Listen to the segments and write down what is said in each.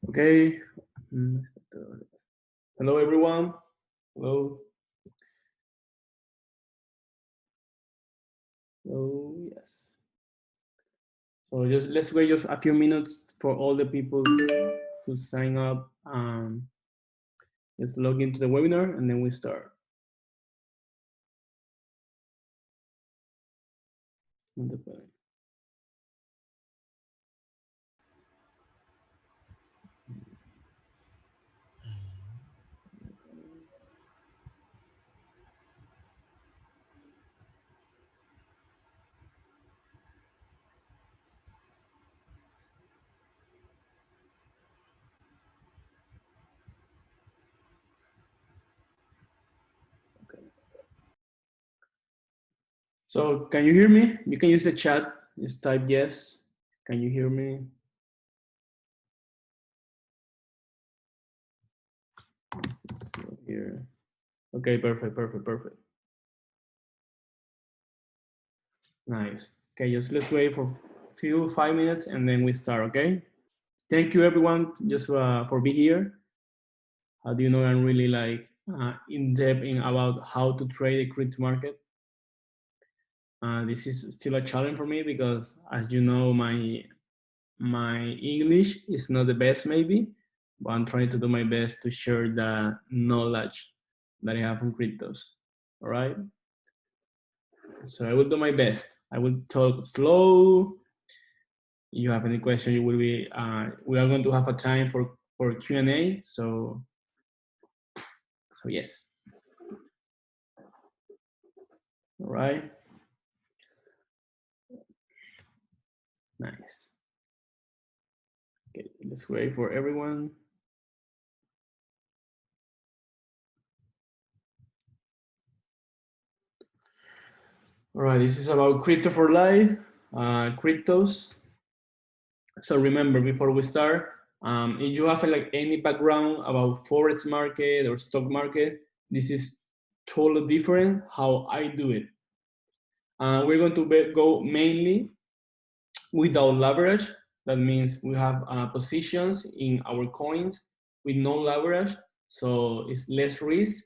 Okay. Hello, everyone. Hello. Hello. Yes. So let's wait just a few minutes for all the people to sign up. Just log into the webinar and then we start. So can you hear me? You can use the chat. Just type yes. Can you hear me? Here. Okay, perfect. Nice. Okay, just let's wait for a few 5 minutes and then we start, okay? Thank you everyone just for being here. How do you know I'm really like in depth in about how to trade the crypto market? This is still a challenge for me because, as you know, my English is not the best maybe, but I'm trying to do my best to share the knowledge that I have on cryptos. All right. So I will do my best. I will talk slow. If you have any question, you will be. We are going to have a time for Q&A. So yes. All right. Nice. Okay, let's wait for everyone. All right, this is about crypto for life, cryptos. So remember, before we start, if you have like any background about forex market or stock market, this is totally different how I do it. We're going to go mainly without leverage. That means we have positions in our coins with no leverage, so it's less risk,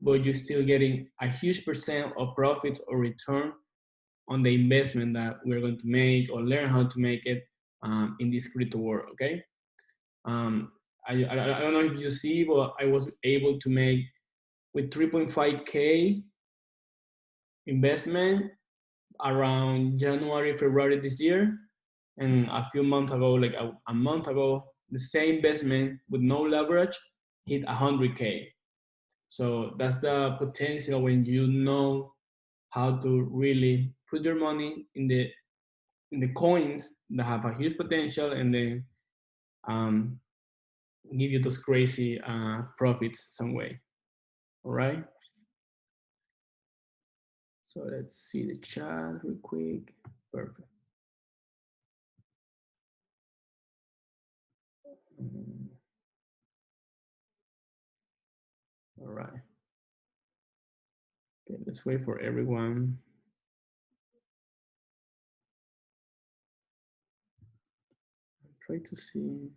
but you're still getting a huge percent of profits or return on the investment that we're going to make or learn how to make it in this crypto world, okay? I don't know if you see, but I was able to make with 3.5K investment around January, February this year. And a few months ago, like a month ago, the same investment with no leverage hit 100K. So that's the potential when you know how to really put your money in the coins that have a huge potential and then give you those crazy profits some way. All right. So let's see the chat real quick. Perfect. All right. Okay, let's wait for everyone. Try to see.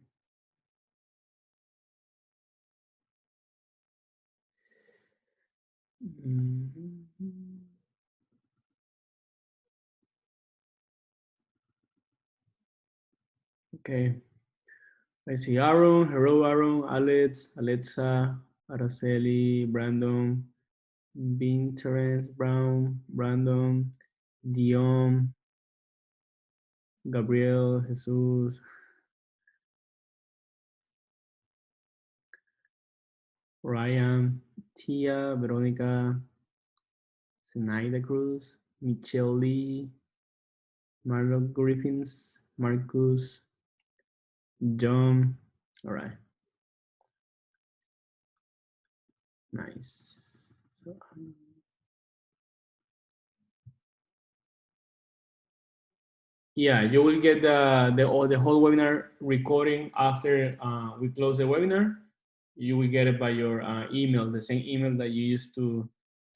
Okay. I see Aaron. Hello, Aaron. Alex, Alexa, Araceli, Brandon, Bean, Terence, Brown, Brandon, Dion, Gabriel, Jesus, Ryan, Tia, Veronica, Zenaida Cruz, Michelle Lee, Marlon Griffins, Marcus, John. All right. Nice. So, yeah, you will get the whole webinar recording after we close the webinar. You will get it by your email, the same email that you used to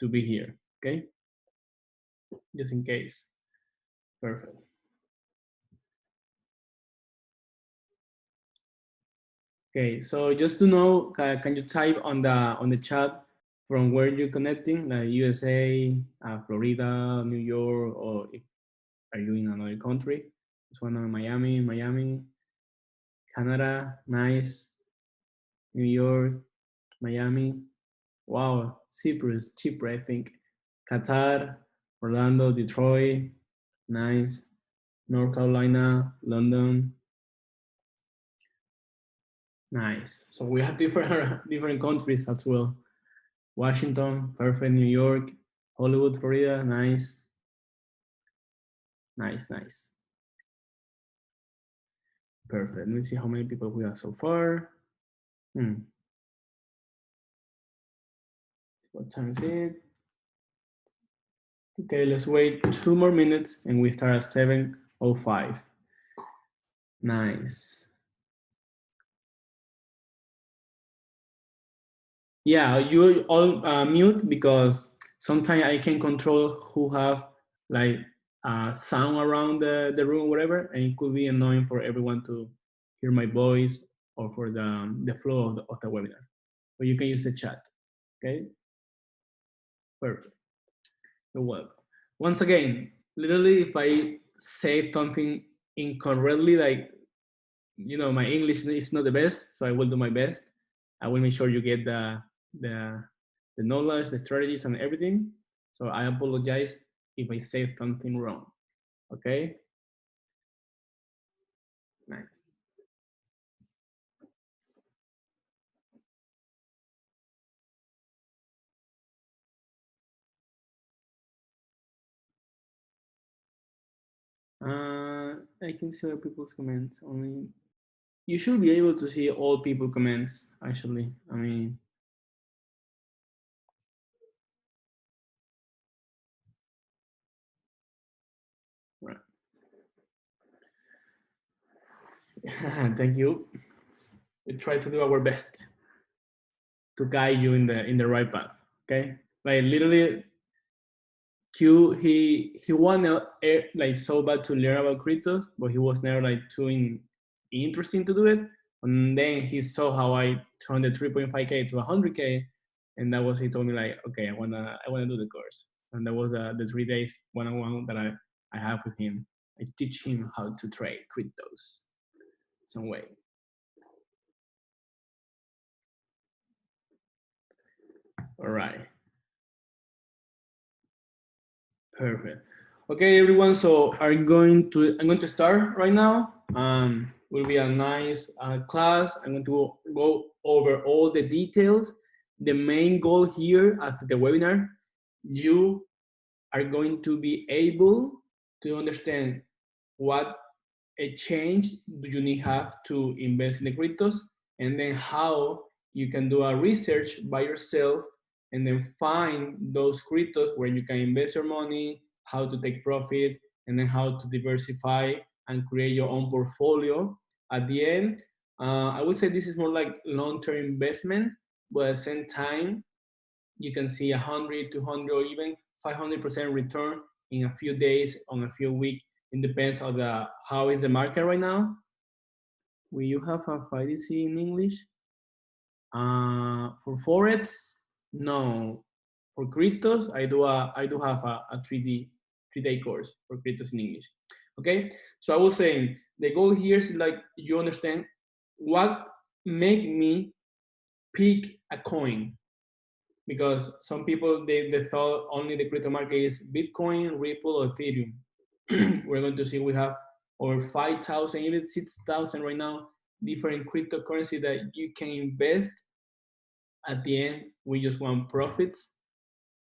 be here. Okay, just in case. Perfect. Okay, so just to know, can you type on the chat from where you're connecting, like USA, Florida, New York, or if, are you in another country? This one on Miami, Canada, nice, New York, Miami, wow, Cyprus, I think, Qatar, Orlando, Detroit, nice, North Carolina, London, nice. So we have different different countries as well. Washington, perfect. New York, Hollywood, Florida, nice, nice. Perfect. Let me see how many people we have so far. What time is it? Okay, let's wait 2 more minutes and we start at 7:05. Nice. Yeah, you all mute because sometimes I can control who have like sound around the room, whatever, and it could be annoying for everyone to hear my voice or for the flow of the webinar. But you can use the chat. Okay, perfect. You're welcome. Once again, literally, if I say something incorrectly, like my English is not the best, so I will do my best. I will make sure you get the the knowledge, the strategies, and everything. So I apologize if I say something wrong. Okay. Nice. I can see other people's comments. Only you should be able to see all people comments. Actually, I mean, right. Thank you. We try to do our best to guide you in the right path. Okay, like literally, he wanted like so bad to learn about cryptos, but he was never like too interesting to do it. And then he saw how I turned the 3.5k to 100k, and that was he told me like, okay, I wanna do the course. And that was the 3 days one-on-one that I have with him. I teach him how to trade cryptos some way. All right. Perfect. Okay, everyone. So I'm going to start right now. Will be a nice class. I'm going to go over all the details. The main goal here after the webinar, you are going to be able to understand what a change do you need have to invest in the cryptos, and then how you can do a research by yourself and then find those cryptos where you can invest your money, how to take profit, and then how to diversify and create your own portfolio. At the end, I would say this is more like long-term investment, but at the same time, you can see 100, 200, or even 500% return in a few days, on a few weeks. It depends on how is the market right now. Will you have a 5DC in English? For forex, no. For cryptos, I do have a 3D 3-day course for cryptos in English. Okay, so I was saying the goal here is like you understand what make me pick a coin, because some people they thought only the crypto market is Bitcoin, Ripple, or Ethereum. We're going to see we have over 5,000, even 6,000 right now, different cryptocurrency that you can invest. At the end, we just want profits.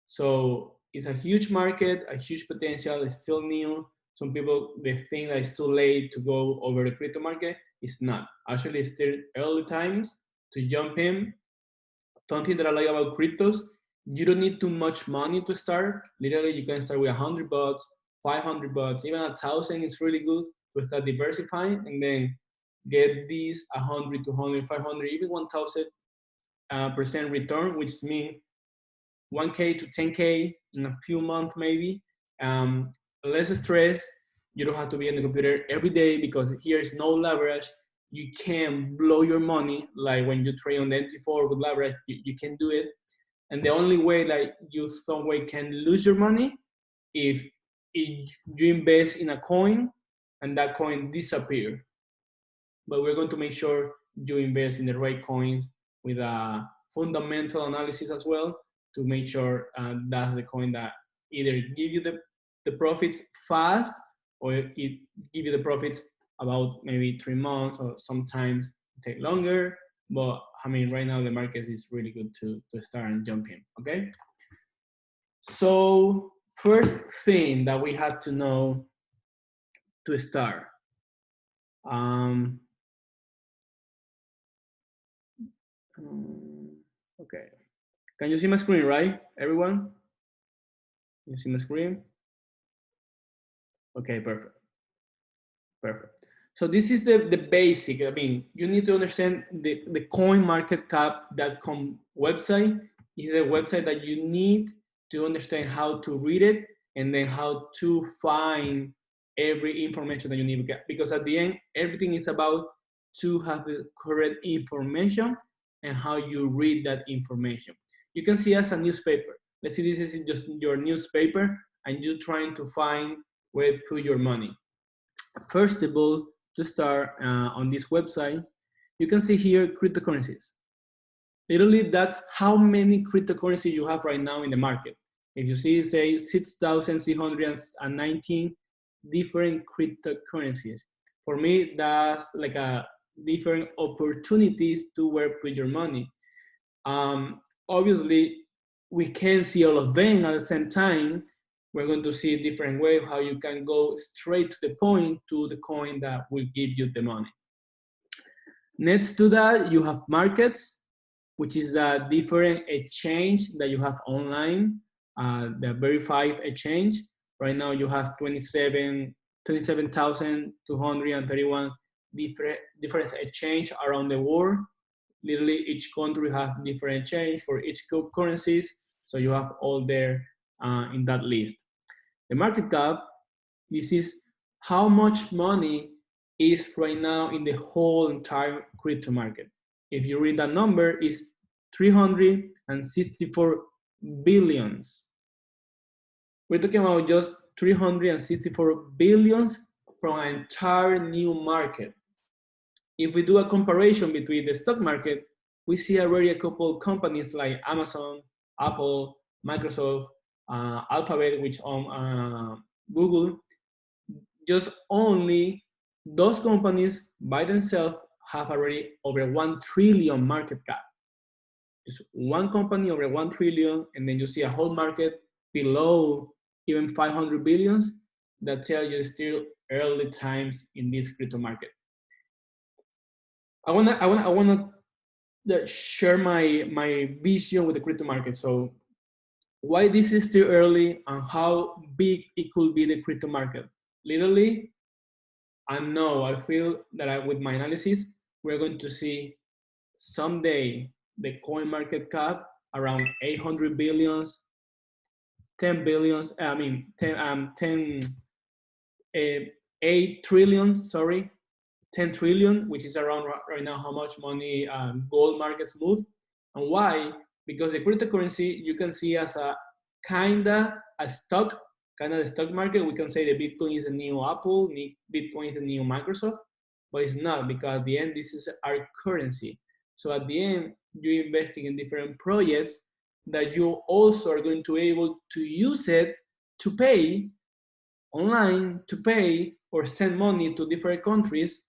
So it's a huge market, a huge potential. It's still new. Some people they think that it's too late to go over the crypto market. It's not. Actually, it's still early times to jump in. Something that I like about cryptos, you don't need too much money to start. Literally, you can start with $100, $500, even 1,000 is really good to start diversifying, and then get these 100, 200, 500, even 1,000% return, which means 1K to 10K in a few months maybe. Less stress. You don't have to be on the computer every day because here is no leverage. you can blow your money, like when you trade on the MT4 with leverage, you can do it. And the only way like you some way can lose your money if you invest in a coin and that coin disappear. But we're going to make sure you invest in the right coins with a fundamental analysis as well to make sure that's the coin that either give you the profits fast or it give you the profits about maybe 3 months, or sometimes take longer. But I mean, right now the market is really good to start and jump in, okay? So first thing that we have to know to start. Okay. Can you see my screen, right, everyone? You see my screen? Okay, perfect. Perfect. So this is the basic. I mean, you need to understand the CoinMarketCap.com website is a website that you need to understand how to read it and then how to find every information that you need to get. Because at the end, everything is about to have the correct information and how you read that information. You can see as a newspaper. Let's see, this is just your newspaper and you're trying to find where to put your money. First of all, to start on this website, you can see here cryptocurrencies. Literally, that's how many cryptocurrencies you have right now in the market. If you see, say, 6,319 different cryptocurrencies. For me, that's like a different opportunities to where put your money. Obviously, we can't see all of them at the same time. We're going to see a different way of how you can go straight to the point to the coin that will give you the money. Next to that, you have markets, which is a different exchange that you have online, the verified exchange. Right now you have 27,231 different exchange around the world. Literally each country has different exchange for each currencies. So you have all there in that list. The market cap, this is how much money is right now in the whole entire crypto market. If you read that number, it's 364 billions. We're talking about just 364 billions from an entire new market. If we do a comparison between the stock market, we see already a couple of companies like Amazon, Apple, Microsoft, Alphabet, which own Google. Just only those companies by themselves have already over 1 trillion market cap. Just one company over 1 trillion, and then you see a whole market below even 500 billions. That tells you still early times in this crypto market. I wanna share my vision with the crypto market. So why this is still early and how big it could be the crypto market. Literally, I feel that with my analysis, we're going to see someday the coin market cap around 800 billions, 10 billions, 8 trillion, sorry, 10 trillion, which is around right now how much money gold markets move. And why? Because the cryptocurrency you can see as a kinda a stock, kind of the stock market. We can say the Bitcoin is a new Apple, Bitcoin is a new Microsoft, but it's not, because at the end this is our currency. So at the end, you're investing in different projects that you also are going to be able to use it to pay online, to pay or send money to different countries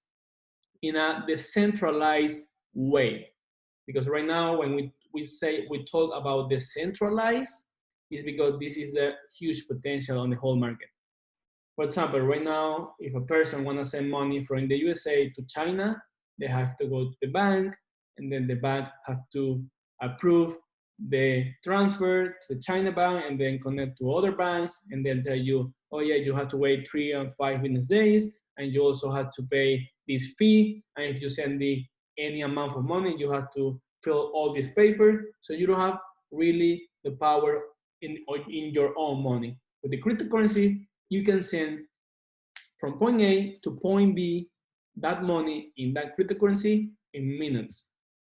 in a decentralized way. Because right now, when we talk about decentralized, is because this is a huge potential on the whole market. For example, right now, if a person want to send money from the USA to China, they have to go to the bank, and then the bank have to approve the transfer to the China bank, and then connect to other banks, and then tell you, oh yeah, you have to wait 3 and 5 business days, and you also have to pay this fee, and if you send any amount of money, you have to fill all this paper, so you don't have really the power in your own money. With the cryptocurrency, you can send from point A to point B that money in that cryptocurrency in minutes.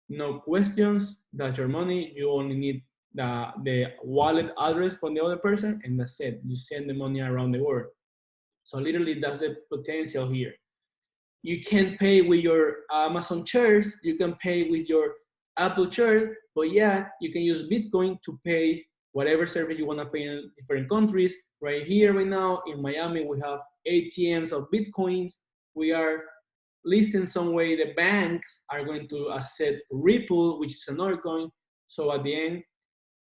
No questions, that's your money. You only need the wallet address from the other person, and that's it. You send the money around the world. So literally, that's the potential here. You can pay with your Amazon shares, you can pay with your Apple shares, but yeah, you can use Bitcoin to pay whatever service you want to pay in different countries. Right here, right now in Miami, we have ATMs of Bitcoins. We are listing some way the banks are going to accept Ripple, which is another coin. So at the end,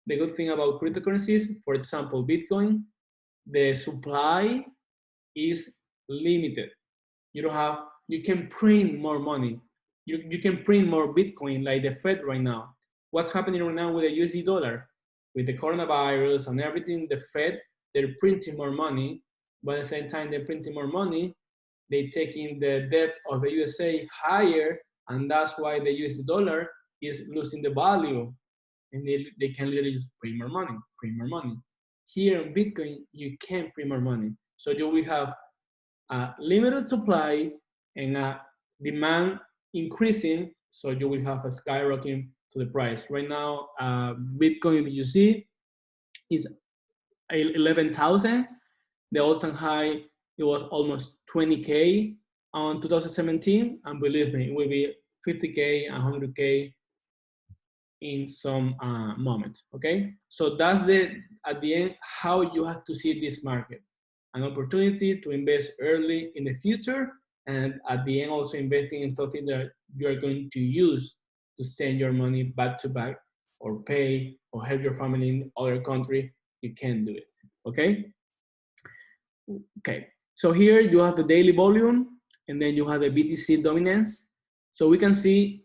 the good thing about cryptocurrencies, for example, Bitcoin, the supply is limited. You don't have, you can print more money. You can print more Bitcoin like the Fed right now. What's happening right now with the USD dollar? With the coronavirus and everything, the Fed, they're printing more money, but at the same time they're printing more money, they taking the debt of the USA higher, and that's why the USD dollar is losing the value, and they can literally just print more money, print more money. Here in Bitcoin, you can't print more money. So you will have a limited supply and a demand increasing, so you will have a skyrocketing to the price. Right now, Bitcoin, if you see, is 11,000. The all-time high, it was almost 20K on 2017, and believe me, it will be 50K, 100K in some moment, okay? So that's at the end, how you have to see this market. An opportunity to invest early in the future, and at the end also investing in something that you are going to use to send your money back to back or pay or help your family in other country. You can do it, okay? Okay, so here you have the daily volume, and then you have the BTC dominance. So we can see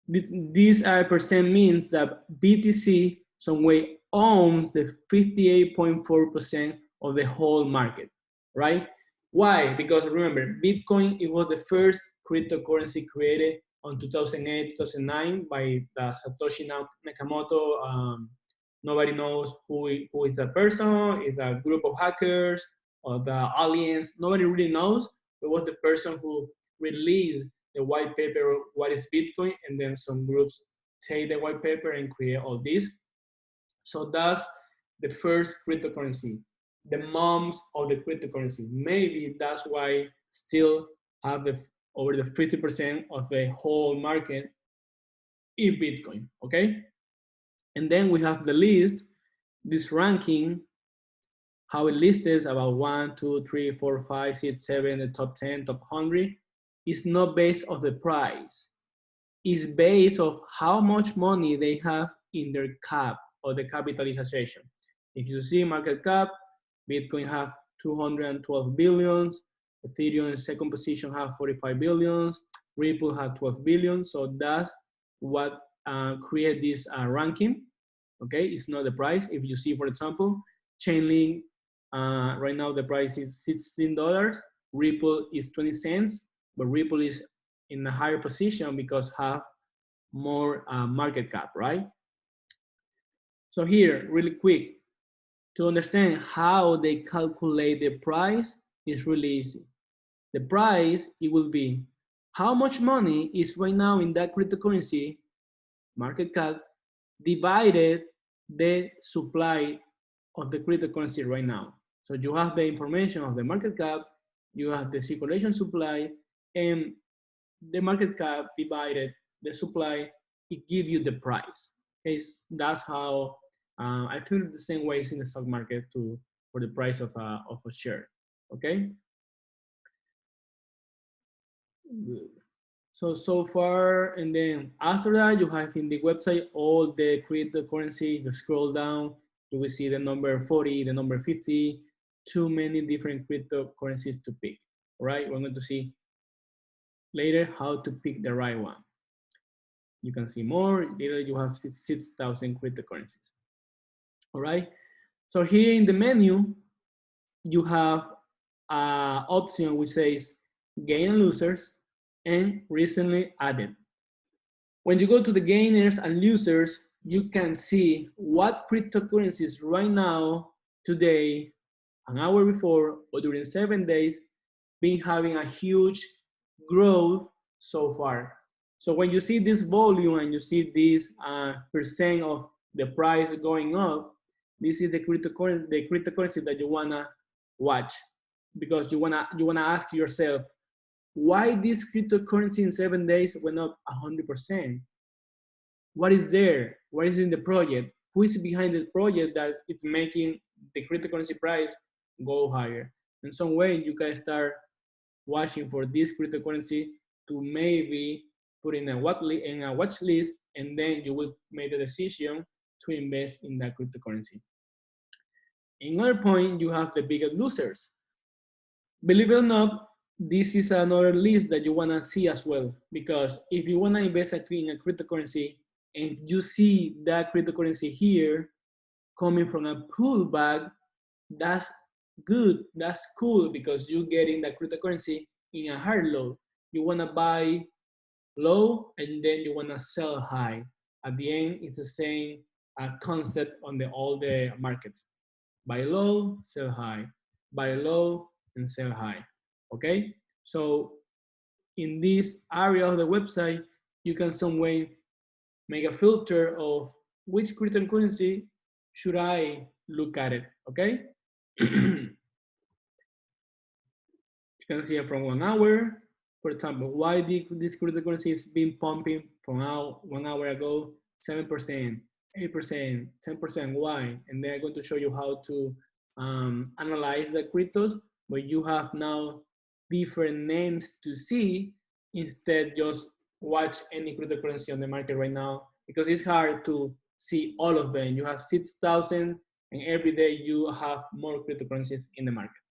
this percent means that BTC some way owns the 58.4% of the whole market, right? Why? Because remember, Bitcoin, it was the first cryptocurrency created on 2008, 2009 by the Satoshi Nakamoto. Nobody knows who is that person, is a group of hackers or the aliens. Nobody really knows. It was the person who released the white paper, what is Bitcoin, and then some groups take the white paper and create all this. So that's the first cryptocurrency, the moms of the cryptocurrency. Maybe that's why still have over the 50% of the whole market in Bitcoin, okay? And then we have the list, this ranking, how it lists about 1, 2, 3, 4, 5, 6, 7, the top 10, top 100. It's not based on the price. It's based on how much money they have in their cap or the capitalization. If you see market cap, Bitcoin have 212 billions, Ethereum in second position have 45 billions, Ripple have 12 billion. So that's what create this ranking. Okay, it's not the price. If you see, for example, Chainlink, right now the price is $16, Ripple is 20 cents, but Ripple is in a higher position because have more market cap, right? So here, really quick, to understand how they calculate the price is really easy. The price, it will be how much money is right now in that cryptocurrency, market cap, divided the supply of the cryptocurrency right now. So you have the information of the market cap, you have the circulation supply, and the market cap divided the supply, it gives you the price. Okay, that's how I feel the same ways in the stock market for the price of a share. Okay. So far, and then after that, you have in the website all the cryptocurrency. You scroll down, you will see the number 40, the number 50, too many different cryptocurrencies to pick. All right, we're going to see later how to pick the right one. You can see more. Later, you have 6,000 cryptocurrencies. All right. So here in the menu, you have an option which says gain and losers and recently added. When you go to the gainers and losers, you can see what cryptocurrencies right now, today, an hour before, or during 7 days, been having a huge growth so far. So when you see this volume and you see this percent of the price going up, this is the cryptocurrency that you wanna watch, because you wanna ask yourself, why this cryptocurrency in 7 days went up 100%? What is there? What is in the project? Who is behind the project that it's making the cryptocurrency price go higher? In some way, you can start watching for this cryptocurrency to maybe put in a watch list, and then you will make the decision to invest in that cryptocurrency. Another point, you have the biggest losers. Believe it or not, this is another list that you want to see as well, because if you want to invest in a cryptocurrency and you see that cryptocurrency here coming from a pullback, that's good, that's cool, because you're getting the cryptocurrency in a hard low. You want to buy low and then you want to sell high. At the end, it's the same concept on all the markets. Buy low, sell high. Buy low and sell high. Okay? So in this area of the website, you can some way make a filter of which cryptocurrency should I look at it. Okay? You can see it from 1 hour. For example, why this cryptocurrency is been pumping from 1 hour ago, 7%, 8%, 10%, why? And then I'm going to show you how to analyze the cryptos, but you have now different names to see, instead just watch any cryptocurrency on the market right now, because it's hard to see all of them. You have 6,000 and every day you have more cryptocurrencies in the market.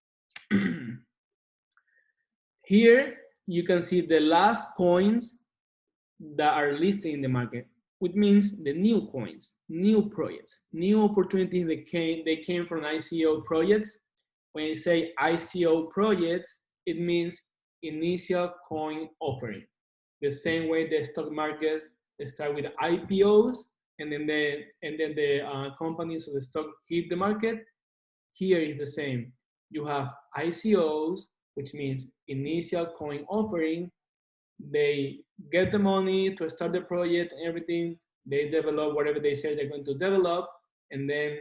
Here you can see the last coins that are listed in the market, which means the new coins, new projects, new opportunities that came from ICO projects. When I say ICO projects, it means initial coin offering. The same way the stock markets start with IPOs, and then the companies of the stock hit the market. Here is the same. You have ICOs, which means initial coin offering. They get the money to start the project and everything. They develop whatever they say they're going to develop, and then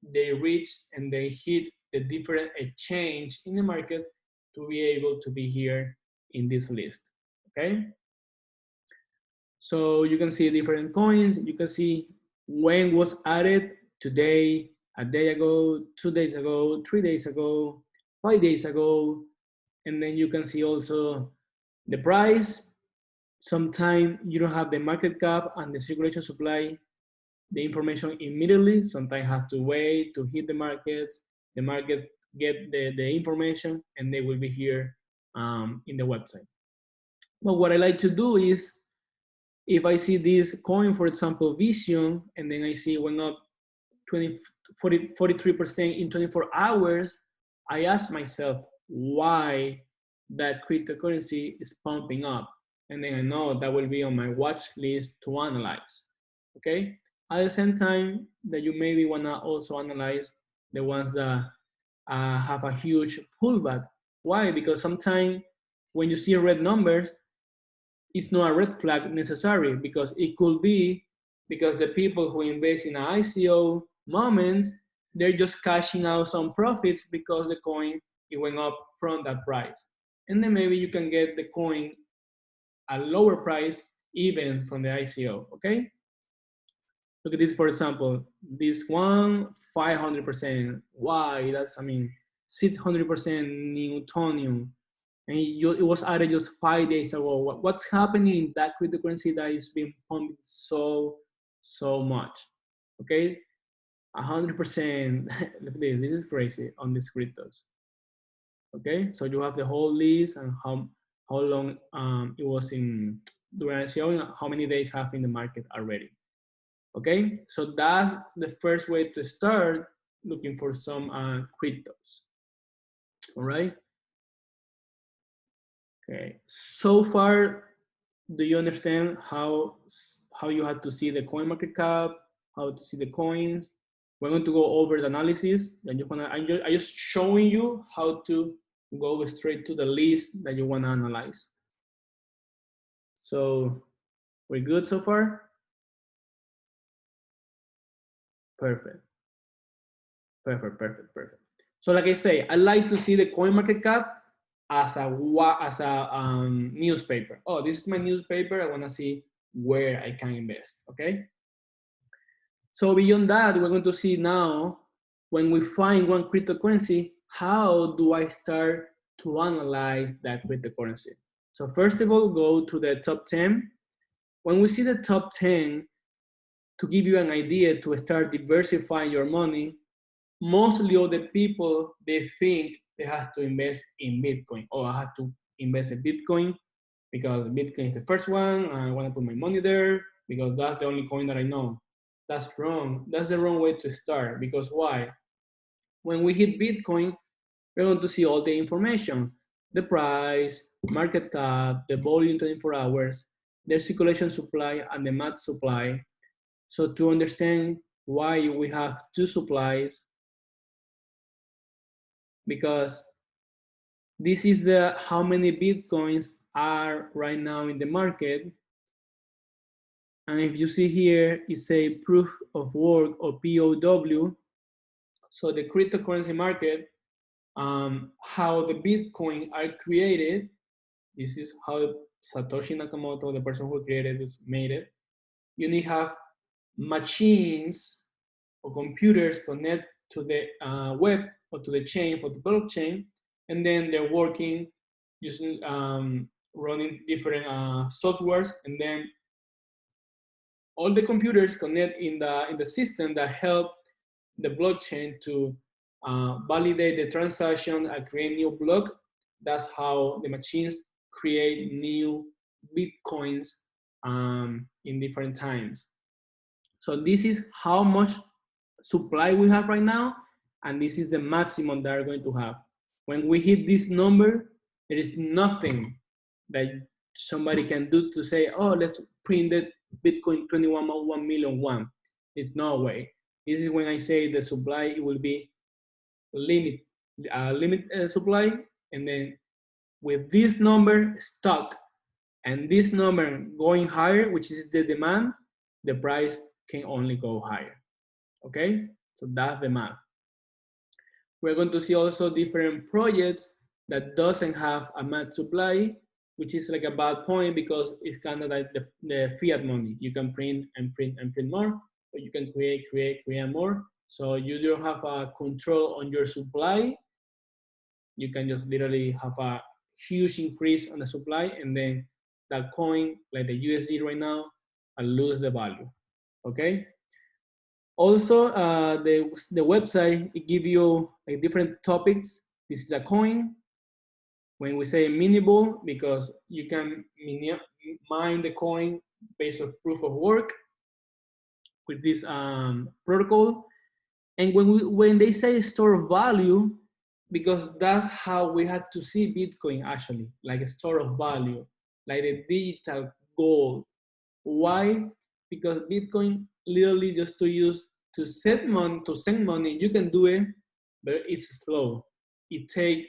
they reach and they hit the different exchange in the market to be able to be here in this list. Okay? So you can see different coins. You can see when was added, today, a day ago, 2 days ago, 3 days ago, 5 days ago. And then you can see also the price. Sometimes you don't have the market cap and the circulation supply, the information immediately. Sometimes have to wait to hit the markets. The market get the information, and they will be here in the website. But what I like to do is, if I see this coin, for example, Vision, and then I see it went up 43% in 24 hours, I ask myself why that cryptocurrency is pumping up. And then I know that will be on my watch list to analyze. Okay? At the same time that you maybe wanna also analyze the ones that have a huge pullback. Why? Because sometimes when you see red numbers, it's not a red flag necessary, because it could be because the people who invest in ICO moments, they're just cashing out some profits because the coin, it went up from that price. And then maybe you can get the coin at lower price even from the ICO, okay? Look at this, for example, this one, 500%. Why? That's, 600% Newtonium. And it was added just 5 days ago. What's happening in that cryptocurrency that is being pumped so much? Okay, 100%. Look at this. This is crazy on these cryptos. Okay, so you have the whole list and how long it was in during ICO, how many days have in the market already. Okay, so that's the first way to start looking for some cryptos. All right. Okay, so far, do you understand how you have to see the coin market cap, how to see the coins? We're going to go over the analysis. And I'm just showing you how to go straight to the list that you want to analyze. So we're good so far? Perfect. Perfect. So like I say, I like to see the coin market cap as a newspaper. Oh, this is my newspaper. I want to see where I can invest. Okay. So beyond that, we're going to see now when we find one cryptocurrency, how do I start to analyze that cryptocurrency? So first of all, go to the top 10. When we see the top 10, to give you an idea to start diversifying your money, mostly all the people, they think they have to invest in Bitcoin. Oh, I have to invest in Bitcoin because Bitcoin is the first one. I want to put my money there because that's the only coin that I know. That's wrong. That's the wrong way to start. Because why? When we hit Bitcoin, we're going to see all the information, the price, market cap, the volume 24 hours, the circulation supply, and the max supply. So to understand why we have two supplies, because this is the how many Bitcoins are right now in the market. And if you see here, it's a proof of work or POW. So the cryptocurrency market, how the Bitcoin are created. This is how Satoshi Nakamoto, the person who created it, made it. You need to have machines or computers connect to the web or to the chain for the blockchain, and then they're working using running different softwares, and then all the computers connect in the system that help the blockchain to validate the transaction and create new block. That's how the machines create new Bitcoins in different times. So this is how much supply we have right now, and this is the maximum that we're going to have. When we hit this number, there is nothing that somebody can do to say, oh, let's print the Bitcoin 21.1 million one. It's no way. This is when I say the supply it will be limit supply, and then with this number stock and this number going higher, which is the demand, the price can only go higher. Okay, so that's the math. We're going to see also different projects that doesn't have a max supply, which is like a bad point because it's kind of like the fiat money. You can print and print and print more, or you can create more. So you don't have a control on your supply. You can just literally have a huge increase on the supply, and then that coin, like the USD right now, will lose the value. Okay. Also, the website, it gives you like different topics. This is a coin. When we say minable, because you can mine the coin based on proof of work with this protocol. And when they say store of value, because that's how we had to see Bitcoin actually, like a store of value, like the digital gold. Why? Because Bitcoin literally just to use to send money, you can do it, but it's slow. It takes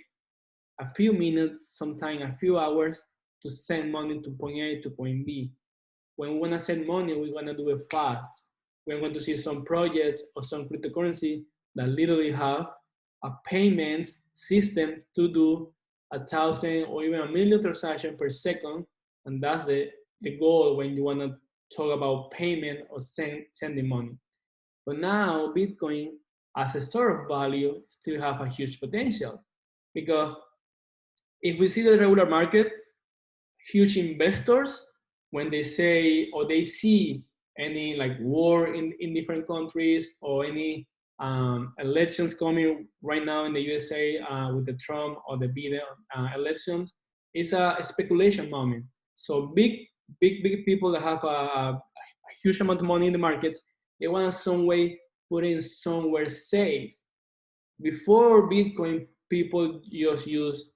a few minutes, sometimes a few hours to send money to point A to point B. When we want to send money, we want to do it fast. We're going to see some projects or some cryptocurrency that literally have a payment system to do 1,000 or even 1,000,000 transactions per second, and that's the goal when you want to talk about payment or sending money. But now Bitcoin as a store of value still have a huge potential, because if we see the regular market, huge investors, when they say or they see any like war in different countries or any elections coming right now in the USA with the Trump or the Biden elections, it's a speculation moment. So big people that have a huge amount of money in the markets, they want to some way put in somewhere safe. Before Bitcoin, people just use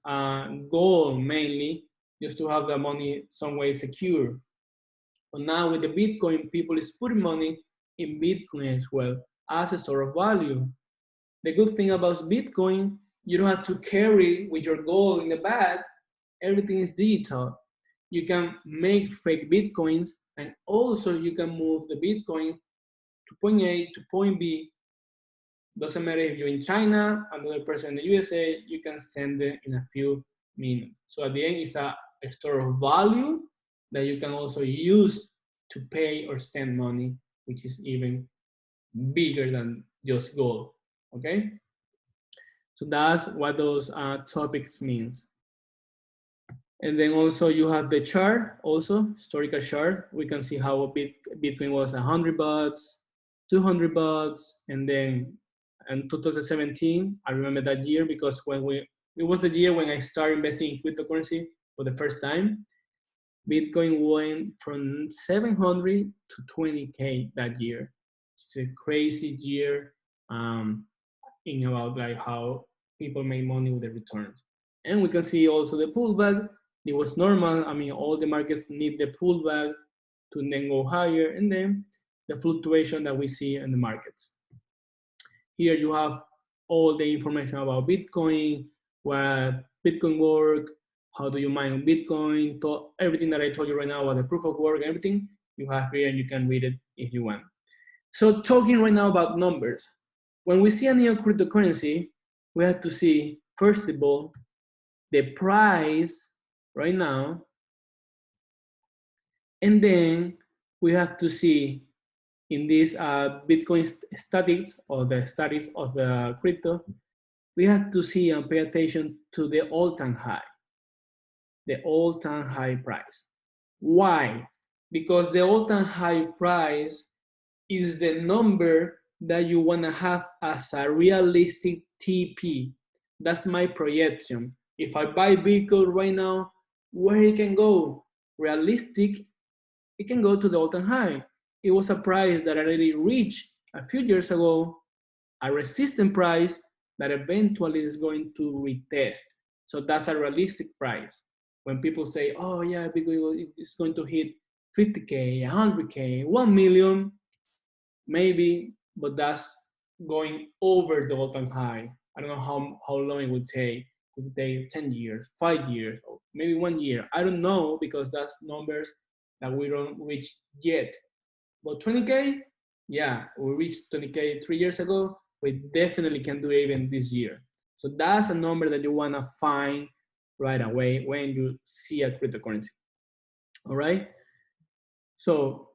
gold mainly, just to have the money some way secure. But now with the Bitcoin, people is putting money in Bitcoin as well as a store of value. The good thing about Bitcoin, you don't have to carry with your gold in the bag. Everything is digital. you can make fake Bitcoins, and also you can move the Bitcoin to point A to point B. Doesn't matter if you're in China, another person in the USA, you can send it in a few minutes. So at the end, it's a store of value that you can also use to pay or send money, which is even bigger than just gold, okay? So that's what those topics means. And then also you have the chart, also historical chart. We can see how Bitcoin was 100 bucks, 200 bucks, and then in 2017, I remember that year because it was the year when I started investing in cryptocurrency for the first time. Bitcoin went from 700 to 20K that year. It's a crazy year in about like how people make money with the returns. And we can see also the pullback. It was normal. I mean, all the markets need the pullback to then go higher, and then the fluctuation that we see in the markets. Here you have all the information about Bitcoin, what Bitcoin work, how do you mine Bitcoin, everything that I told you right now about the proof of work, everything you have here, and you can read it if you want. So talking right now about numbers, when we see a new cryptocurrency, we have to see, first of all, the price right now, and then we have to see in this Bitcoin statics, or the statics of the crypto, we have to see and pay attention to the all-time high, the all-time high price. Why? Because the all-time high price is the number that you want to have as a realistic TP. That's my projection. If I buy Bitcoin right now, where it can go? Realistic, it can go to the all-time high. It was a price that already reached a few years ago, a resistant price that eventually is going to retest. So that's a realistic price. When people say, oh yeah, Bitcoin is going to hit 50K, 100K, 1 million, maybe, but that's going over the all-time high. I don't know how long it would take. It would take 10 years, 5 years, or maybe 1 year. I don't know, because that's numbers that we don't reach yet. But 20K, yeah, we reached 20K 3 years ago. We definitely can do it even this year. So that's a number that you want to find right away when you see a cryptocurrency. All right. So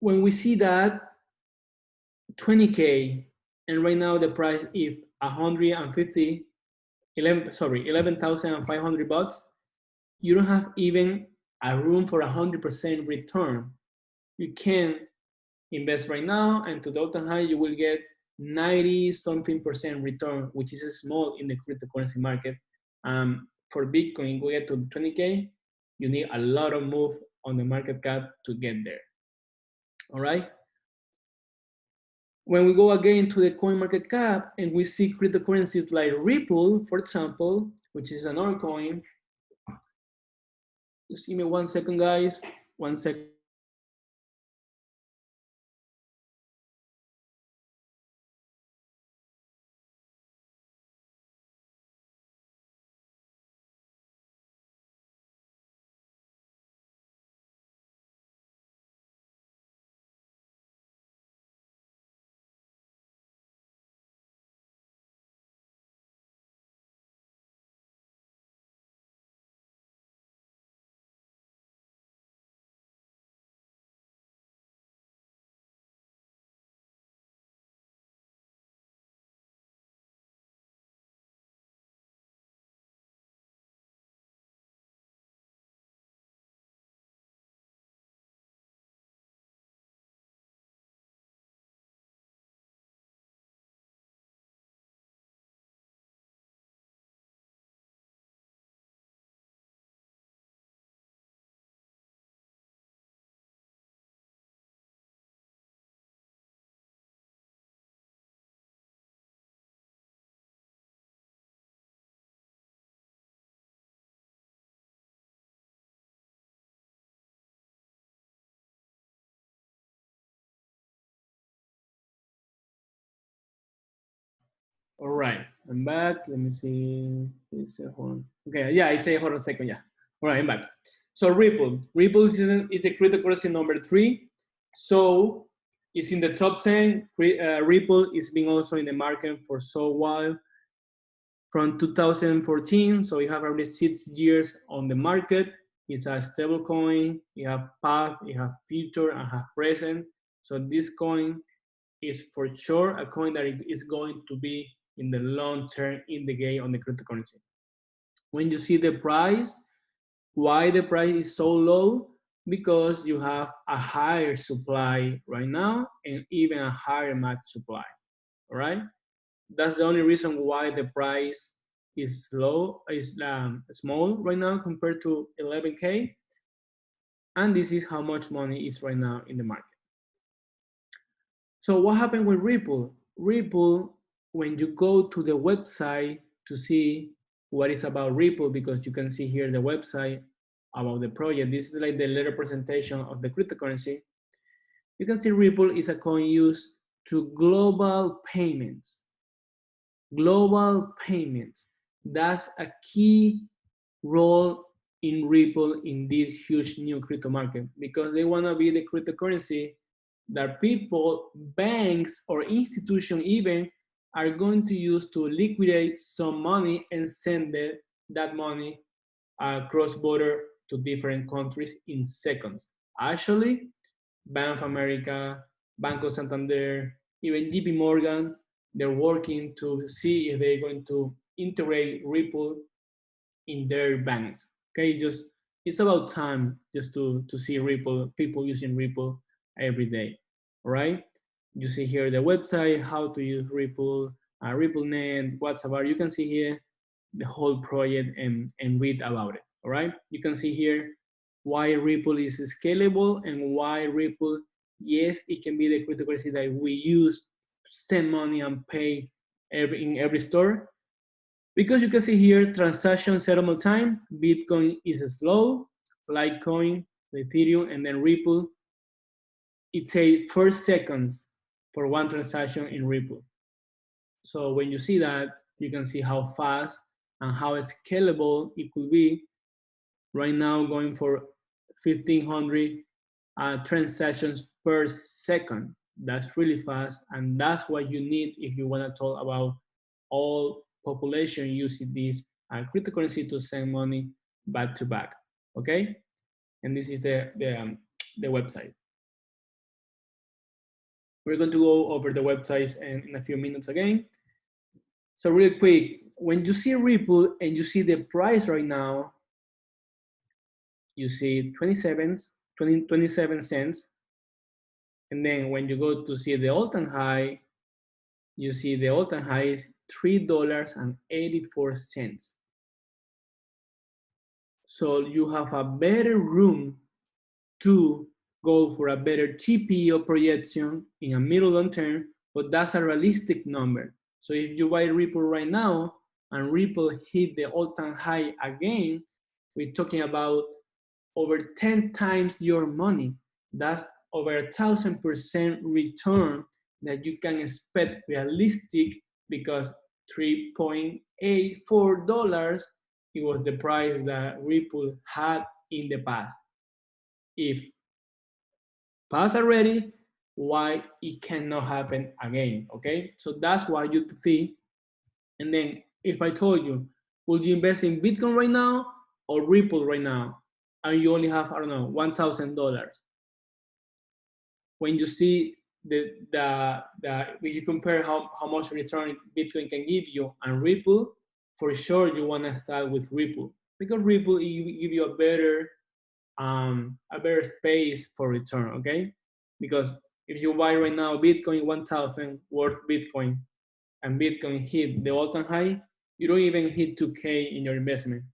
when we see that 20K, and right now the price is 11,500 bucks, you don't have even a room for 100% return. You can invest right now, and to the all-time high, you will get 90-something% return, which is small in the cryptocurrency market. For Bitcoin, we get to 20K, you need a lot of move on the market cap to get there. All right. When we go again to the coin market cap and we see cryptocurrencies like Ripple, for example, which is another coin. Just give me 1 second, guys. 1 second. All right, I'm back. Let me see. Hold on. Okay, yeah, it's a hold on a second. Yeah. All right, I'm back. So Ripple is the cryptocurrency number 3. So it's in the top 10. Ripple is being also in the market for so while from 2014. So you have already 6 years on the market. It's a stable coin. You have past, you have future, and have present. So this coin is for sure a coin that is going to be in the long term in the game on the cryptocurrency. When you see the price, why the price is so low? Because you have a higher supply right now and even a higher max supply. All right, that's the only reason why the price is low, is small right now compared to 11K. And this is how much money is right now in the market. So what happened with Ripple? Ripple, when you go to the website to see what is about Ripple, because you can see here the website about the project. This is like the letter presentation of the cryptocurrency. You can see Ripple is a coin used to global payments. Global payments. That's a key role in Ripple in this huge new crypto market, because they want to be the cryptocurrency that people, banks, or institutions even are going to use to liquidate some money and send that money cross border to different countries in seconds. Actually, Bank of America, Banco Santander, even JP Morgan, they're working to see if they're going to integrate Ripple in their banks. Okay, just it's about time just to see Ripple, people using Ripple every day. All right, you see here the website, how to use Ripple, RippleNet, what's about. You can see here the whole project and read about it. All right, you can see here why Ripple is scalable and why Ripple, yes, it can be the cryptocurrency that we use to send money and pay in every store. Because you can see here, transaction settlement time, Bitcoin is slow, Litecoin, Ethereum, and then Ripple, it takes 4 seconds for one transaction in Ripple. So when you see that, you can see how fast and how scalable it could be. Right now, going for 1,500 transactions per second. That's really fast, and that's what you need if you want to talk about all population using this cryptocurrency to send money back to back. Okay, and this is the website. We're going to go over the websites in a few minutes again. So really quick, when you see Ripple and you see the price right now, you see 27 cents. And then when you go to see the all-time high, you see the all-time high is $3.84. So you have a better room to go for a better TPO projection in a middle long term, but that's a realistic number. So if you buy Ripple right now and Ripple hit the all-time high again, we're talking about over 10 times your money. That's over 1,000% return that you can expect realistic, because $3.84, it was the price that Ripple had in the past. If passed already, why it cannot happen again? Okay, so that's why you think. And then if I told you, would you invest in Bitcoin right now or Ripple right now, and you only have, I don't know, $1,000? When you see when you compare how much return Bitcoin can give you and Ripple, for sure you want to start with Ripple, because Ripple give you a better space for return. Okay, because if you buy right now Bitcoin 1,000 worth Bitcoin and Bitcoin hit the all-time high, you don't even hit 2K in your investment.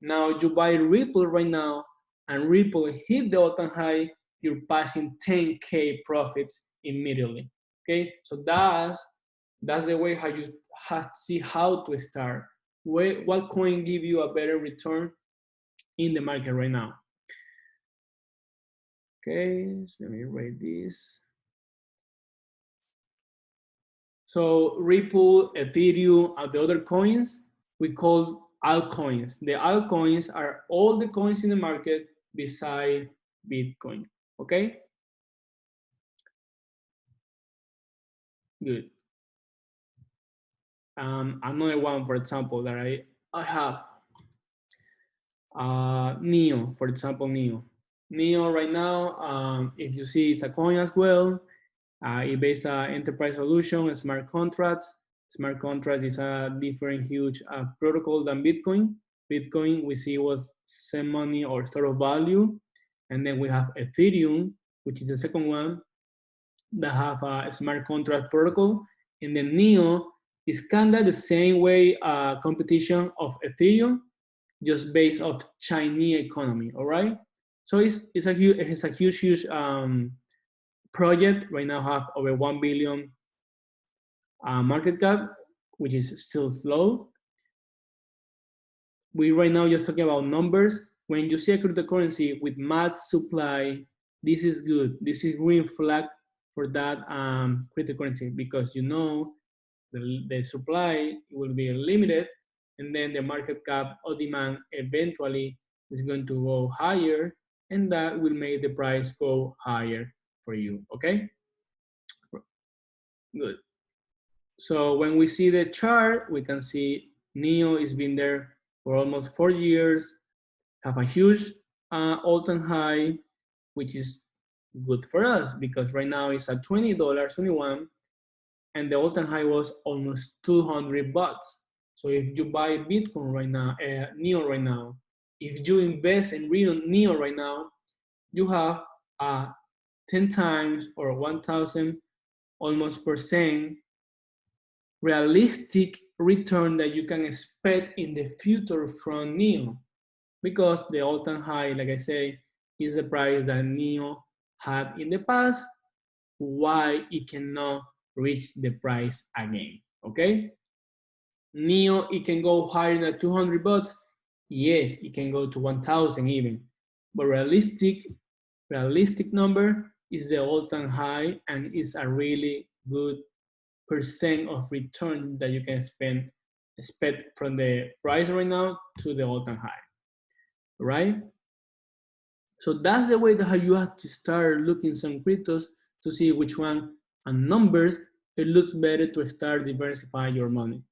Now you buy Ripple right now and Ripple hit the all-time high, you're passing 10K profits immediately. Okay, so that's the way how you have to see how to start. What coin give you a better return in the market right now? Okay, so let me write this. So Ripple, Ethereum, and the other coins we call altcoins. The altcoins are all the coins in the market beside Bitcoin. Okay? Good. Another one, for example, that I have, Neo, for example, Neo. Neo right now, if you see, it's a coin as well. It based enterprise solution, smart contracts. Smart contract is a different huge protocol than Bitcoin. Bitcoin we see was send money or store of value, and then we have Ethereum, which is the second one that have a smart contract protocol, and then Neo is kind of the same way competition of Ethereum, just based off Chinese economy. All right, so it's a huge project right now, have over 1 billion market cap, which is still slow. We right now just talking about numbers. When you see a cryptocurrency with max supply, this is good. This is green flag for that cryptocurrency, because you know the supply will be limited, and then the market cap or demand eventually is going to go higher, and that will make the price go higher for you. Okay, good. So when we see the chart, we can see Neo has been there for almost 4 years, have a huge all-time high, which is good for us because right now it's at $20, 21, and the all-time high was almost 200 bucks. So if you buy Bitcoin right now, Neo right now, if you invest in real Neo right now, you have 10 times or 1,000 almost percent realistic return that you can expect in the future from Neo, because the all-time high, like I say, is the price that Neo had in the past. Why it cannot reach the price again? Okay, Neo, it can go higher than 200 bucks. Yes, it can go to 1,000 even, but realistic number is the all-time high, and it's a really good percent of return that you can expect from the price right now to the all-time high, right? So that's the way that how you have to start looking some cryptos to see which one and numbers it looks better to start diversifying your money.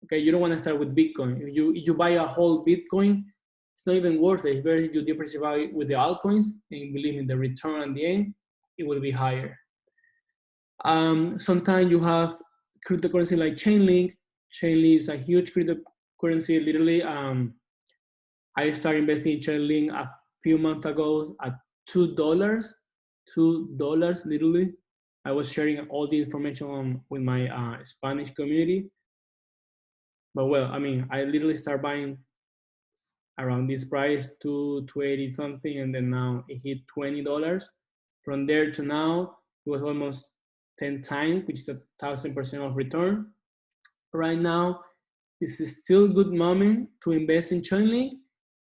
Okay, you don't want to start with Bitcoin. If you buy a whole Bitcoin, it's not even worth it. It's better if you diversify with the altcoins, and believe me, the return at the end, it will be higher. Sometimes you have cryptocurrency like Chainlink. Chainlink is a huge cryptocurrency. Literally, I started investing in Chainlink a few months ago at $2. $2 literally. I was sharing all the information with my Spanish community. But well, I mean, I literally start buying around this price, 280 something, and then now it hit $20. From there to now, it was almost 10 times, which is 1,000% of return. Right now, this is still a good moment to invest in Chainlink.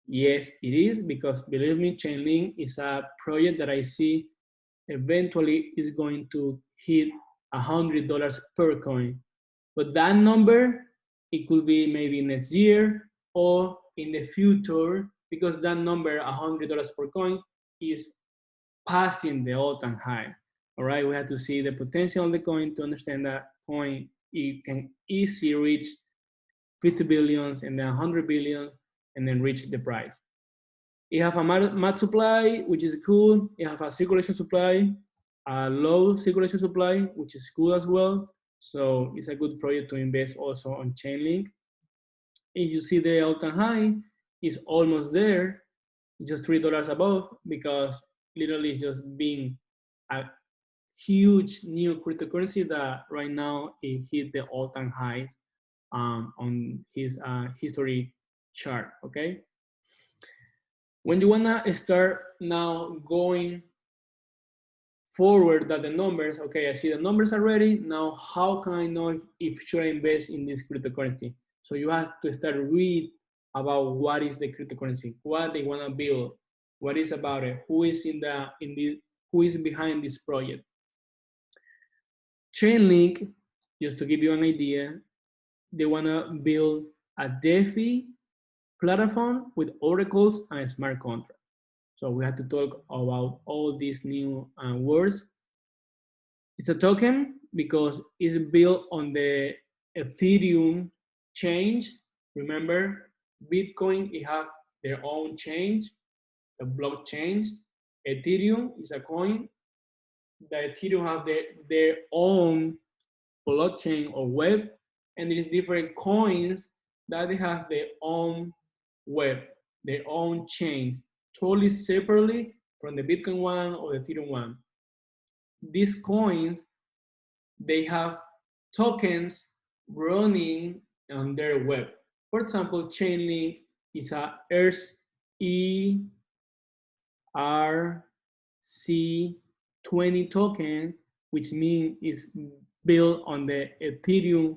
Yes, it is, because believe me, Chainlink is a project that I see eventually is going to hit $100 per coin. But that number, it could be maybe next year or in the future, because that number, $100 per coin, is passing the all-time high. All right, we have to see the potential of the coin to understand that coin, it can easily reach 50 billions and then 100 billion and then reach the price. You have a max supply, which is cool. You have a circulation supply, a low circulation supply, which is cool as well. So it's a good project to invest also on Chainlink. If you see the all-time high is almost there, just $3 above, because literally it's just being a huge new cryptocurrency that right now it hit the all-time high on his history chart. Okay, when you wanna start now going forward that the numbers, okay, I see the numbers already. Now, how can I know if should I invest in this cryptocurrency? So you have to start read about what is the cryptocurrency, what they wanna build, what is about it, who is who is behind this project. Chainlink, just to give you an idea, they wanna build a DeFi platform with oracles and smart contracts. So we have to talk about all these new words. It's a token because it's built on the Ethereum chain. Remember, Bitcoin, it have their own chain, the blockchain. Ethereum is a coin. The Ethereum have their own blockchain or web, and there is different coins that they have their own web, their own chain, totally separately from the Bitcoin one or the Ethereum one. These coins, they have tokens running on their web. For example, Chainlink is a ERC20 token, which means it's built on the Ethereum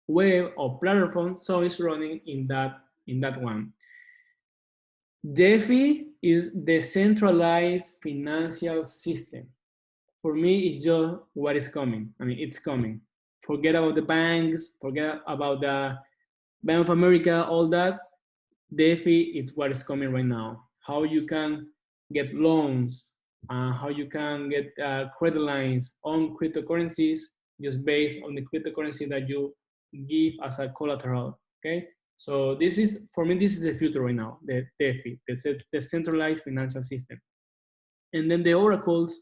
web or platform, so it's running in that one. DeFi is decentralized financial system. For me, it's just what is coming. I mean, it's coming. Forget about the banks, forget about the Bank of America, all that. DeFi is what is coming right now. How you can get loans, how you can get credit lines on cryptocurrencies just based on the cryptocurrency that you give as a collateral, okay? So this is, for me, this is the future right now, the DeFi, the centralized financial system. And then the oracles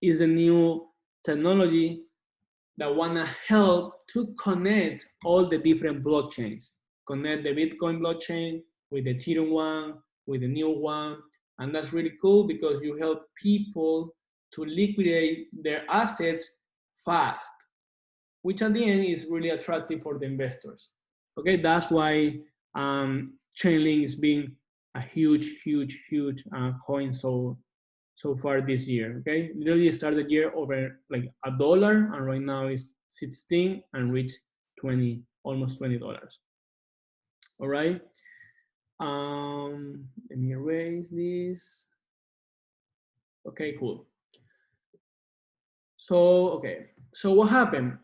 is a new technology that wanna help to connect all the different blockchains, connect the Bitcoin blockchain with the Ethereum one, with the new one, and that's really cool because you help people to liquidate their assets fast, which at the end is really attractive for the investors. Okay, that's why Chainlink is being a huge coin so far this year. Okay, literally started the year over like $1, and right now is 16 and reached 20, almost $20. All right. Let me erase this. Okay, cool. So what happened?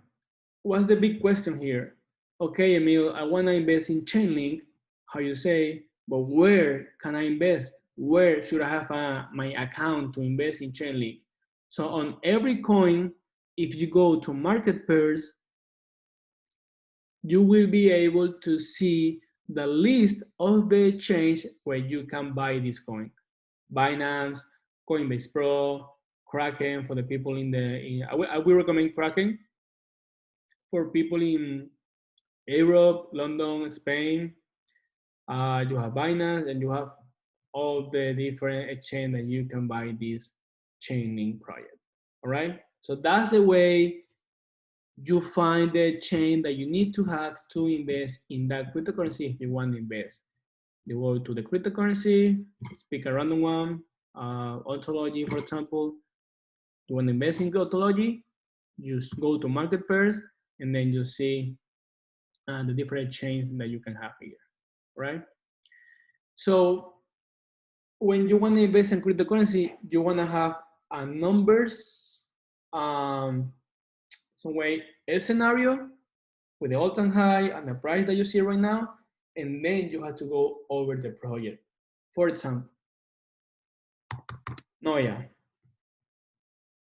What's the big question here? Okay, Emil, I want to invest in Chainlink, how you say, but where can I invest? Where should I have my account to invest in Chainlink? So on every coin, if you go to market pairs, you will be able to see the list of the exchange where you can buy this coin. Binance, Coinbase Pro, Kraken for the people I will recommend Kraken for people in Europe, London, Spain. You have Binance, and you have all the different exchange that you can buy this Chainlink project. All right. So that's the way you find the chain that you need to have to invest in that cryptocurrency if you want to invest. You go to the cryptocurrency, pick a random one, ontology, for example. You want to invest in ontology, you just go to market pairs, and then you see the different chains that you can have here, right? So when you want to invest in cryptocurrency, you want to have a numbers, some way, a scenario with the all-time high and the price that you see right now, and then you have to go over the project. For example, Noya.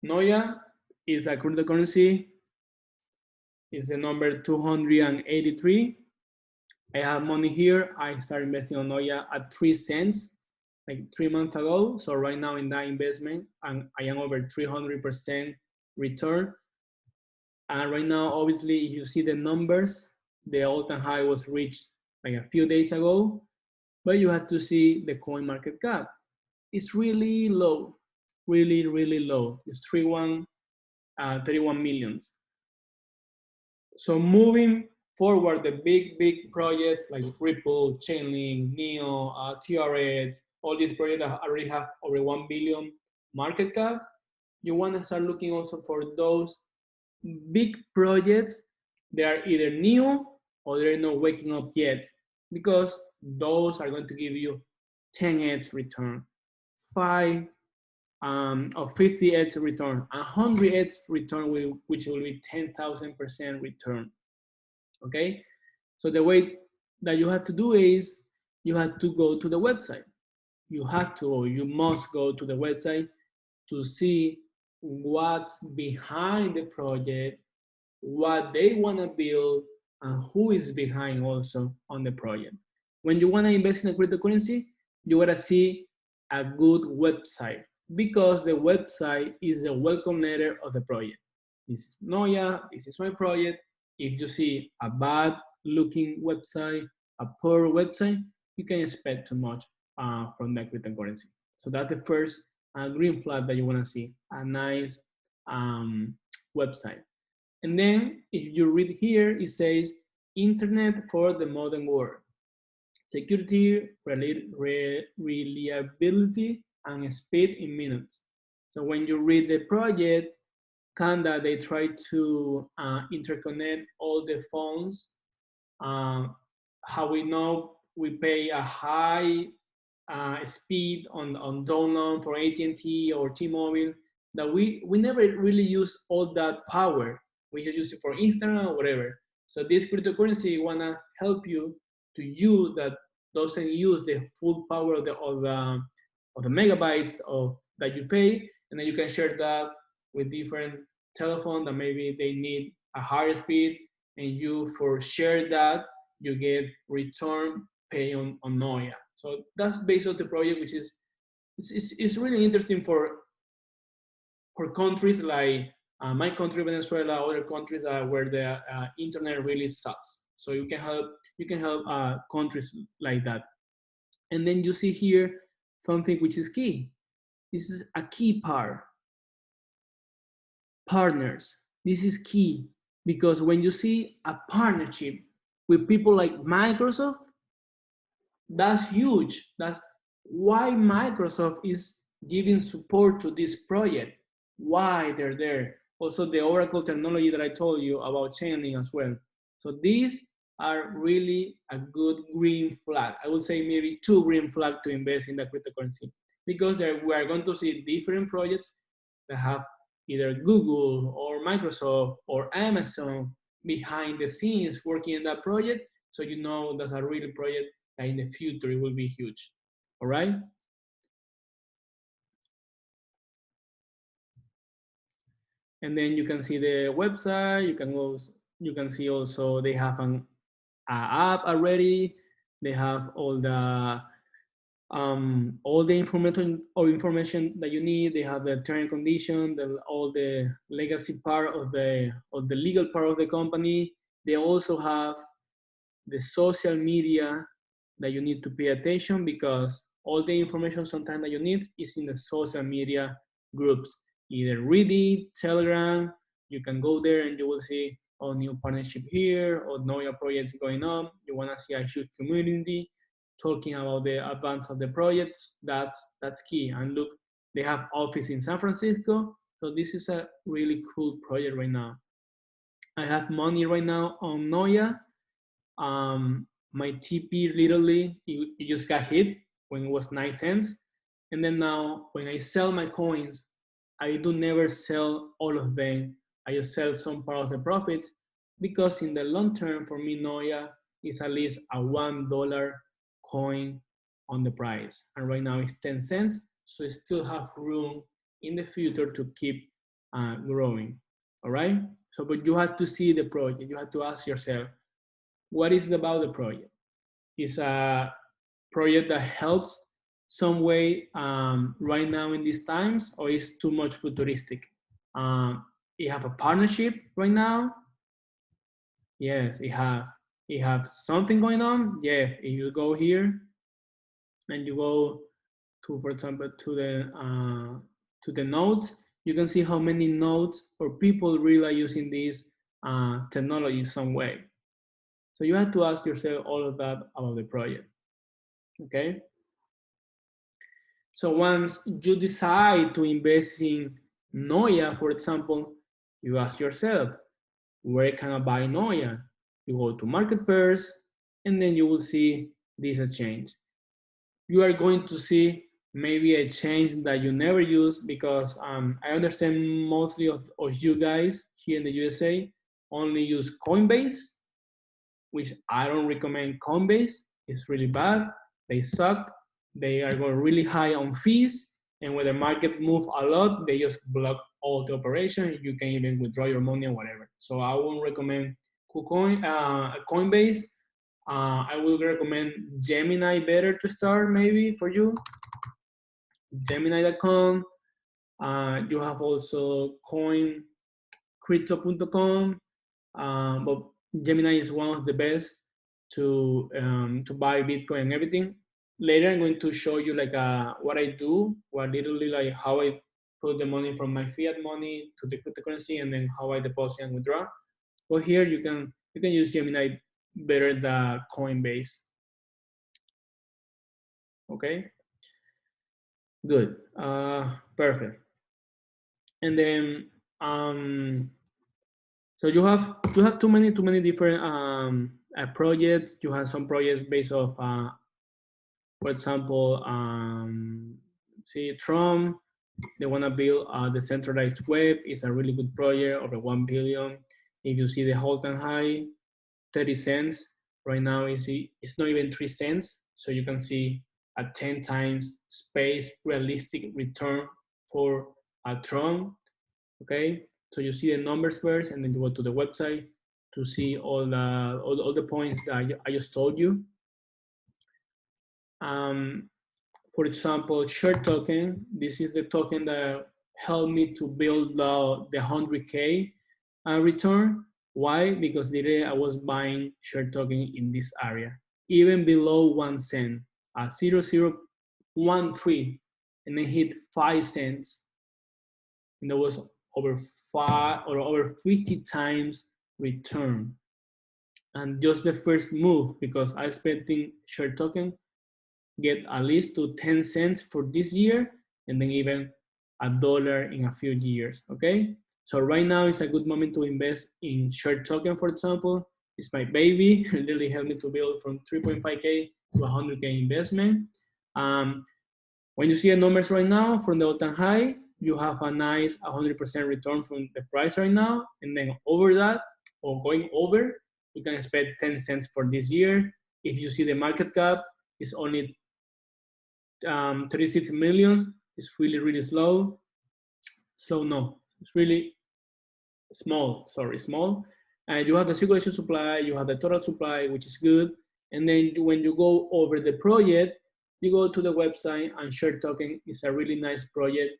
Noya is a cryptocurrency, is the number 283. I have money here. I started investing on Noya at 3 cents, like 3 months ago. So right now in that investment, I am over 300% return. And right now, obviously, you see the numbers. The all-time high was reached like a few days ago, but you have to see the coin market cap. It's really low, really low. It's 31 millions. So moving forward, the big projects like Ripple, Chainlink, Neo, TRX, all these projects that already have over 1 billion market cap, you want to start looking also for those big projects. They are either new or they're not waking up yet, because those are going to give you 10x return, 5 or 50x return, 100x return, which will be 10,000% return. Okay, so the way that you have to do is you have to go to the website. you have to, or you must go to the website to see what's behind the project, what they want to build, and who is behind also on the project. When you want to invest in a cryptocurrency, you got to see a good website, because the website is the welcome letter of the project. This is Noya, this is my project. If you see a bad looking website, a poor website, you can expect too much from that cryptocurrency. So that's the first green flag that you want to see, a nice website. And then if you read here, it says internet for the modern world. Security, reliability, and speed in minutes. So when you read the project, Coindard, they try to interconnect all the phones. How we know we pay a high speed on download for AT&T or T-Mobile, that we never really use all that power. We just use it for Instagram or whatever. So this cryptocurrency wanna help you to use that, doesn't use the full power of the megabytes that you pay, and then you can share that with different telephones that maybe they need a higher speed, and you for share that you get return pay on Noya. So that's based on the project, which is it's really interesting for countries like my country, Venezuela, other countries where the internet really sucks. So you can help countries like that. And then you see here something which is key. This is a key part. Partners. This is key, because when you see a partnership with people like Microsoft, that's huge. That's why Microsoft is giving support to this project, why they're there. Also the Oracle technology that I told you about chaining as well. So these are really a good green flag. I would say maybe 2 green flags to invest in the cryptocurrency, because we are going to see different projects that have either Google or Microsoft or Amazon behind the scenes working in that project. So you know that's a real project that in the future it will be huge. All right. And then you can see the website. You can see also they have an app already. They have all the information that you need. They have the term and condition, all the legacy part of the legal part of the company. They also have the social media that you need to pay attention, because all the information sometimes that you need is in the social media groups, either Reddit, Telegram. You can go there and you will see all new partnership here, or know your projects going on. You want to see a huge community talking about the advance of the projects. That's key. And look, they have office in San Francisco. So this is a really cool project right now. I have money right now on Noya. My TP literally, it just got hit when it was 9 cents. And then now when I sell my coins, I do never sell all of them. I just sell some part of the profit, because in the long term for me, Noya is at least a $1 coin on the price. And right now it's 10 cents. So I still have room in the future to keep growing. All right. So, but you have to see the project. You have to ask yourself, what is about the project? It's a project that helps some way right now in these times, or is too much futuristic? You have a partnership right now? Yes, it have something going on? Yeah, if you go here and you go to, for example, to the nodes, you can see how many nodes or people really are using this technology some way. So you have to ask yourself all of that about the project, okay? So once you decide to invest in Noya, for example, you ask yourself, where can I buy Noya? You go to market pairs, and then you will see this exchange. You are going to see maybe a change that you never use, because I understand mostly of you guys here in the USA only use Coinbase, which I don't recommend Coinbase. It's really bad. They suck. they are going really high on fees, and when the market move a lot, they just block all the operation. You can even withdraw your money or whatever. So I won't recommend Coinbase. I would recommend Gemini better to start maybe for you. Gemini.com. You have also crypto.com, but Gemini is one of the best to buy Bitcoin and everything. Later, I'm going to show you like what I do, what literally like how I put the money from my fiat money to the cryptocurrency, and then how I deposit and withdraw. But here you can use Gemini better than Coinbase. Okay, good, perfect. And then so you have too many different projects. You have some projects based off, for example, see Trump. They want to build the centralized web. It's a really good project, over 1 billion. If you see the all-time high, 30 cents. Right now, it's not even 3 cents. So you can see a 10 times space realistic return for Tron. Okay, so you see the numbers first, and then you go to the website to see all the points that I just told you. For example, share token. This is the token that helped me to build the 100K return. Why? Because literally I was buying share token in this area, even below 1 cent, 0.0013, and then hit 5 cents, and there was over 50 times return. And just the first move, because I expecting share token get at least to 10 cents for this year, and then even $1 in a few years. Okay, so right now is a good moment to invest in share token. For example, it's my baby. It really helped me to build from 3.5K to 100K investment. When you see the numbers right now from the all-time high, you have a nice 100% return from the price right now, and then over that, or going over, you can expect 10 cents for this year. If you see the market cap, it's only 36 million. It's really slow. No, it's really small. Sorry, small. And you have the circulation supply, you have the total supply, which is good. And then when you go over the project, you go to the website, and share token is a really nice project,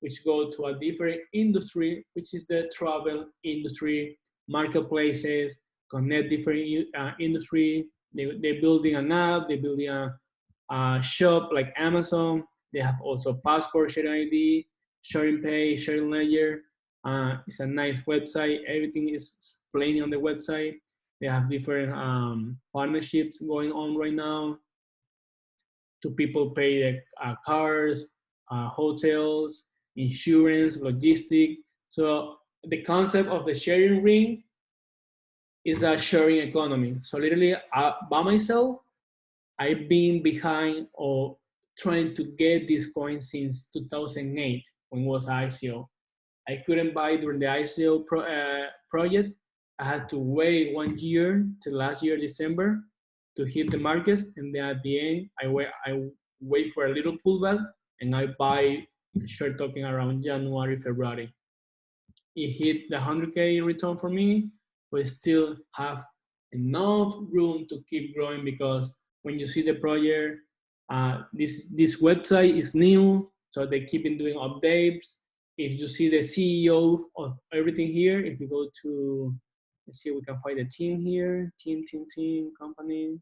which go to a different industry, which is the travel industry, marketplaces, connect different industry. They're building an app, they're building a shop like Amazon. They have also passport sharing ID, sharing pay, sharing ledger. It's a nice website. Everything is plain on the website. They have different partnerships going on right now to people pay the cars, hotels, insurance, logistic. So the concept of the sharing ring is a sharing economy. So literally by myself, I've been behind or trying to get this coin since 2008 when it was ICO. I couldn't buy during the ICO project. I had to wait 1 year till last year, December, to hit the markets. And then at the end, I wait for a little pullback, and I buy share token around January, February. It hit the 100K return for me, but still have enough room to keep growing, because when you see the project, this website is new, so they keep on doing updates. If you see the CEO of everything here, if you go to, let's see if we can find the team here, team, company.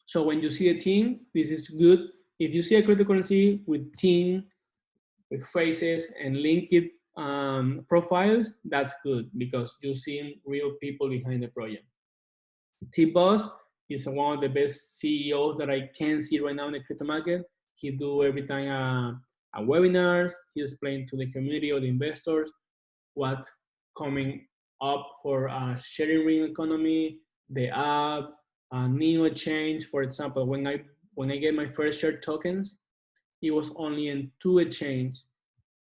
So when you see a team, this is good. If you see a cryptocurrency with team, with faces and linked profiles, that's good, because you see real people behind the project. T-Boss is one of the best CEOs that I can see right now in the crypto market. He do every time webinars. He explain to the community or the investors what's coming up for sharing ring economy, the app, new exchange. For example, when I get my first share tokens, it was only in 2 exchanges.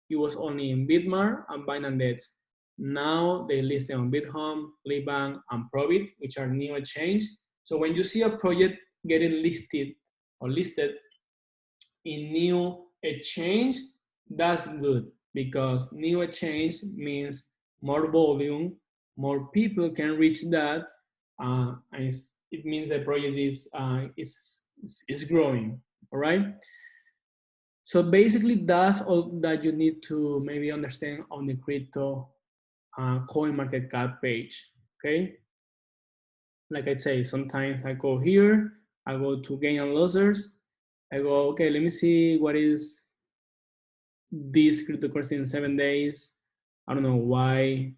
It was only in Bitmart and Binance. Now they list on BitHome, Libank, and Probit, which are new exchange. So when you see a project getting listed in new exchange, that's good, because new exchange means more volume, more people can reach that, and it means the project is growing. All right. So basically, that's all that you need to maybe understand on the crypto coin market cap page. Okay. Like I say, sometimes I go here, I go to gain and losers. I go, okay, let me see what is this cryptocurrency in 7 days. I don't know why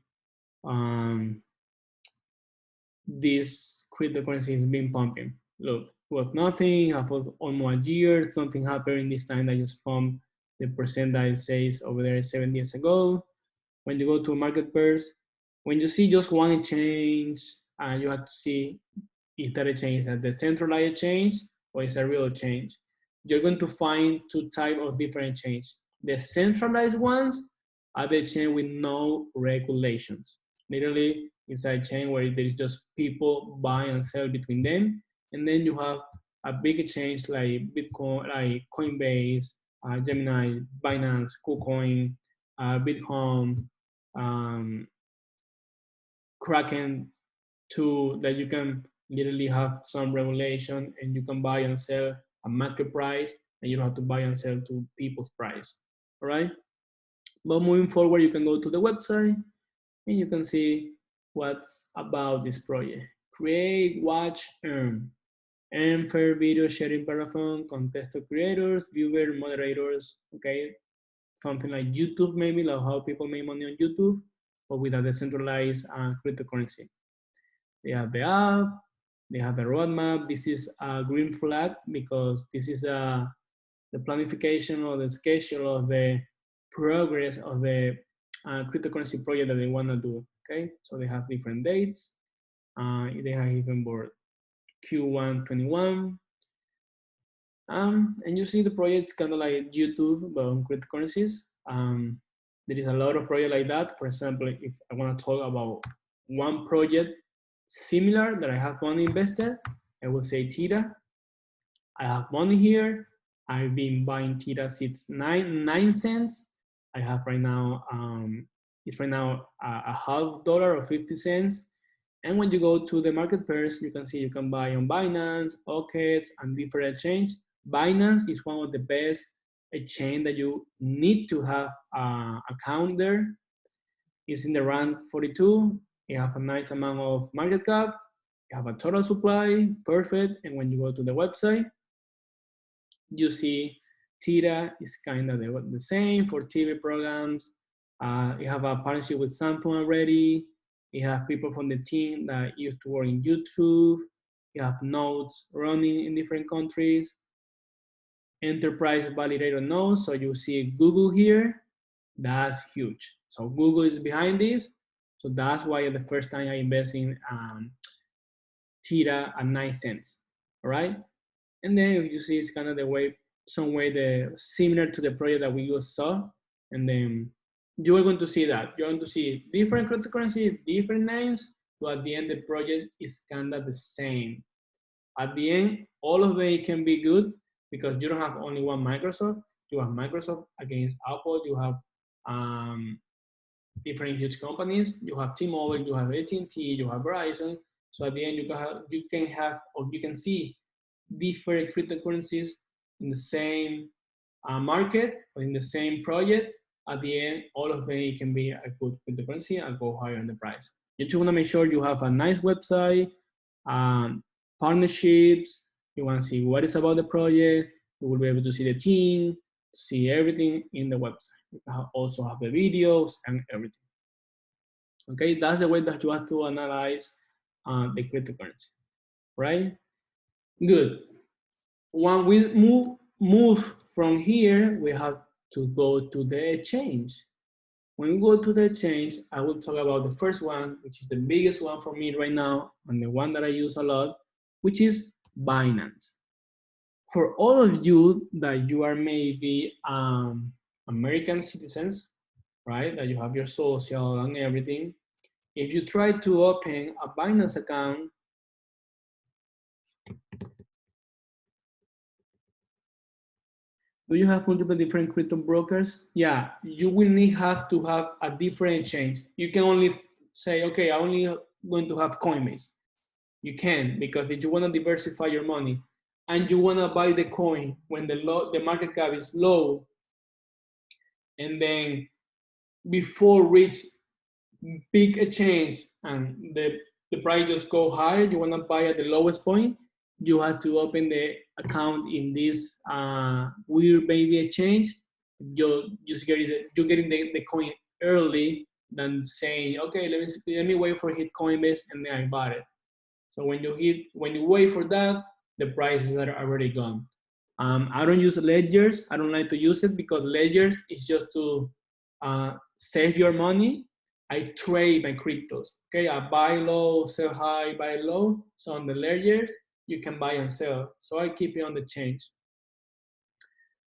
this cryptocurrency has been pumping. Look, was nothing, have almost a year, something happened in this time that just pumped the percent that it says over there 7 years ago. When you go to a market pairs, when you see just one exchange, you have to see if that exchange is a decentralized exchange or is a real exchange. You're going to find two types of different exchange. The centralized ones are the chain with no regulations. Literally, it's a chain where there is just people buy and sell between them. And then you have a big exchange like Bitcoin, like Coinbase, Gemini, Binance, KuCoin, BitHome, Kraken, to that you can literally have some regulation and you can buy and sell a market price, and you don't have to buy and sell to people's price. All right. But moving forward, you can go to the website and you can see what's about this project. Create, watch, earn. Earn fair video sharing marathon, contest of creators, viewer, moderators, okay? Something like YouTube maybe, like how people make money on YouTube, but with a decentralized cryptocurrency. They have the app, they have a roadmap. This is a green flag because this is the planification or the schedule of the progress of the cryptocurrency project that they want to do. Okay, so they have different dates. They have even board Q1 21. And you see the projects kind of like YouTube, but on cryptocurrencies. There is a lot of projects like that. For example, if I want to talk about one project similar that I have money invested, I will say Tira. I have money here. I've been buying Tira since 9 cents. I have right now, it's right now a half dollar or 50 cents. And when you go to the market pairs, you can see you can buy on Binance, OKX, and different exchange. Binance is one of the best exchange that you need to have an account there. It's in the rank 42. You have a nice amount of market cap. You have a total supply, perfect. And when you go to the website, you see Tira is kind of the same for TV programs. You have a partnership with Samsung already. You have people from the team that used to work in YouTube. You have nodes running in different countries. Enterprise validator nodes. So you see Google here. That's huge. So Google is behind this. So that's why the first time I invest in Tira at 9 cents. All right. And then if you see it's kind of the way, some way similar to the project that we just saw. And then you are going to see that. You're going to see different cryptocurrencies, different names, but at the end the project is kind of the same. At the end, all of them can be good because you don't have only one Microsoft. You have Microsoft against Apple. You have different huge companies. You have T-Mobile, you have AT&T, you have Verizon. So at the end, you can see different cryptocurrencies in the same market or in the same project. At the end, all of them can be a good cryptocurrency and go higher in the price. You just want to make sure you have a nice website, partnerships. You want to see what is about the project. You will be able to see the team, see everything in the website. You can also have the videos and everything. Okay, that's the way that you have to analyze the cryptocurrency, right? Good. When we move from here, we have to go to the exchange. When we go to the exchange, I will talk about the first one, which is the biggest one for me right now, and the one that I use a lot, which is Binance. For all of you that you are maybe American citizens, right? That you have your social and everything. If you try to open a Binance account, do you have multiple different crypto brokers? Yeah, you will have to have a different exchange. You can only say, okay, I'm only going to have Coinbase. You can, because if you want to diversify your money and you want to buy the coin when the market cap is low, and then before reach big exchange and the price just go higher, you want to buy at the lowest point, you have to open the account in this weird baby exchange. You're getting the coin early than saying, okay, let me wait for hit Coinbase and then I bought it. So when you wait for that, the prices are already gone. I don't use ledgers. I don't like to use it because ledgers is just to save your money. I trade my cryptos. Okay, I buy low, sell high, buy low. So on the ledgers, you can buy and sell. So I keep it on the change.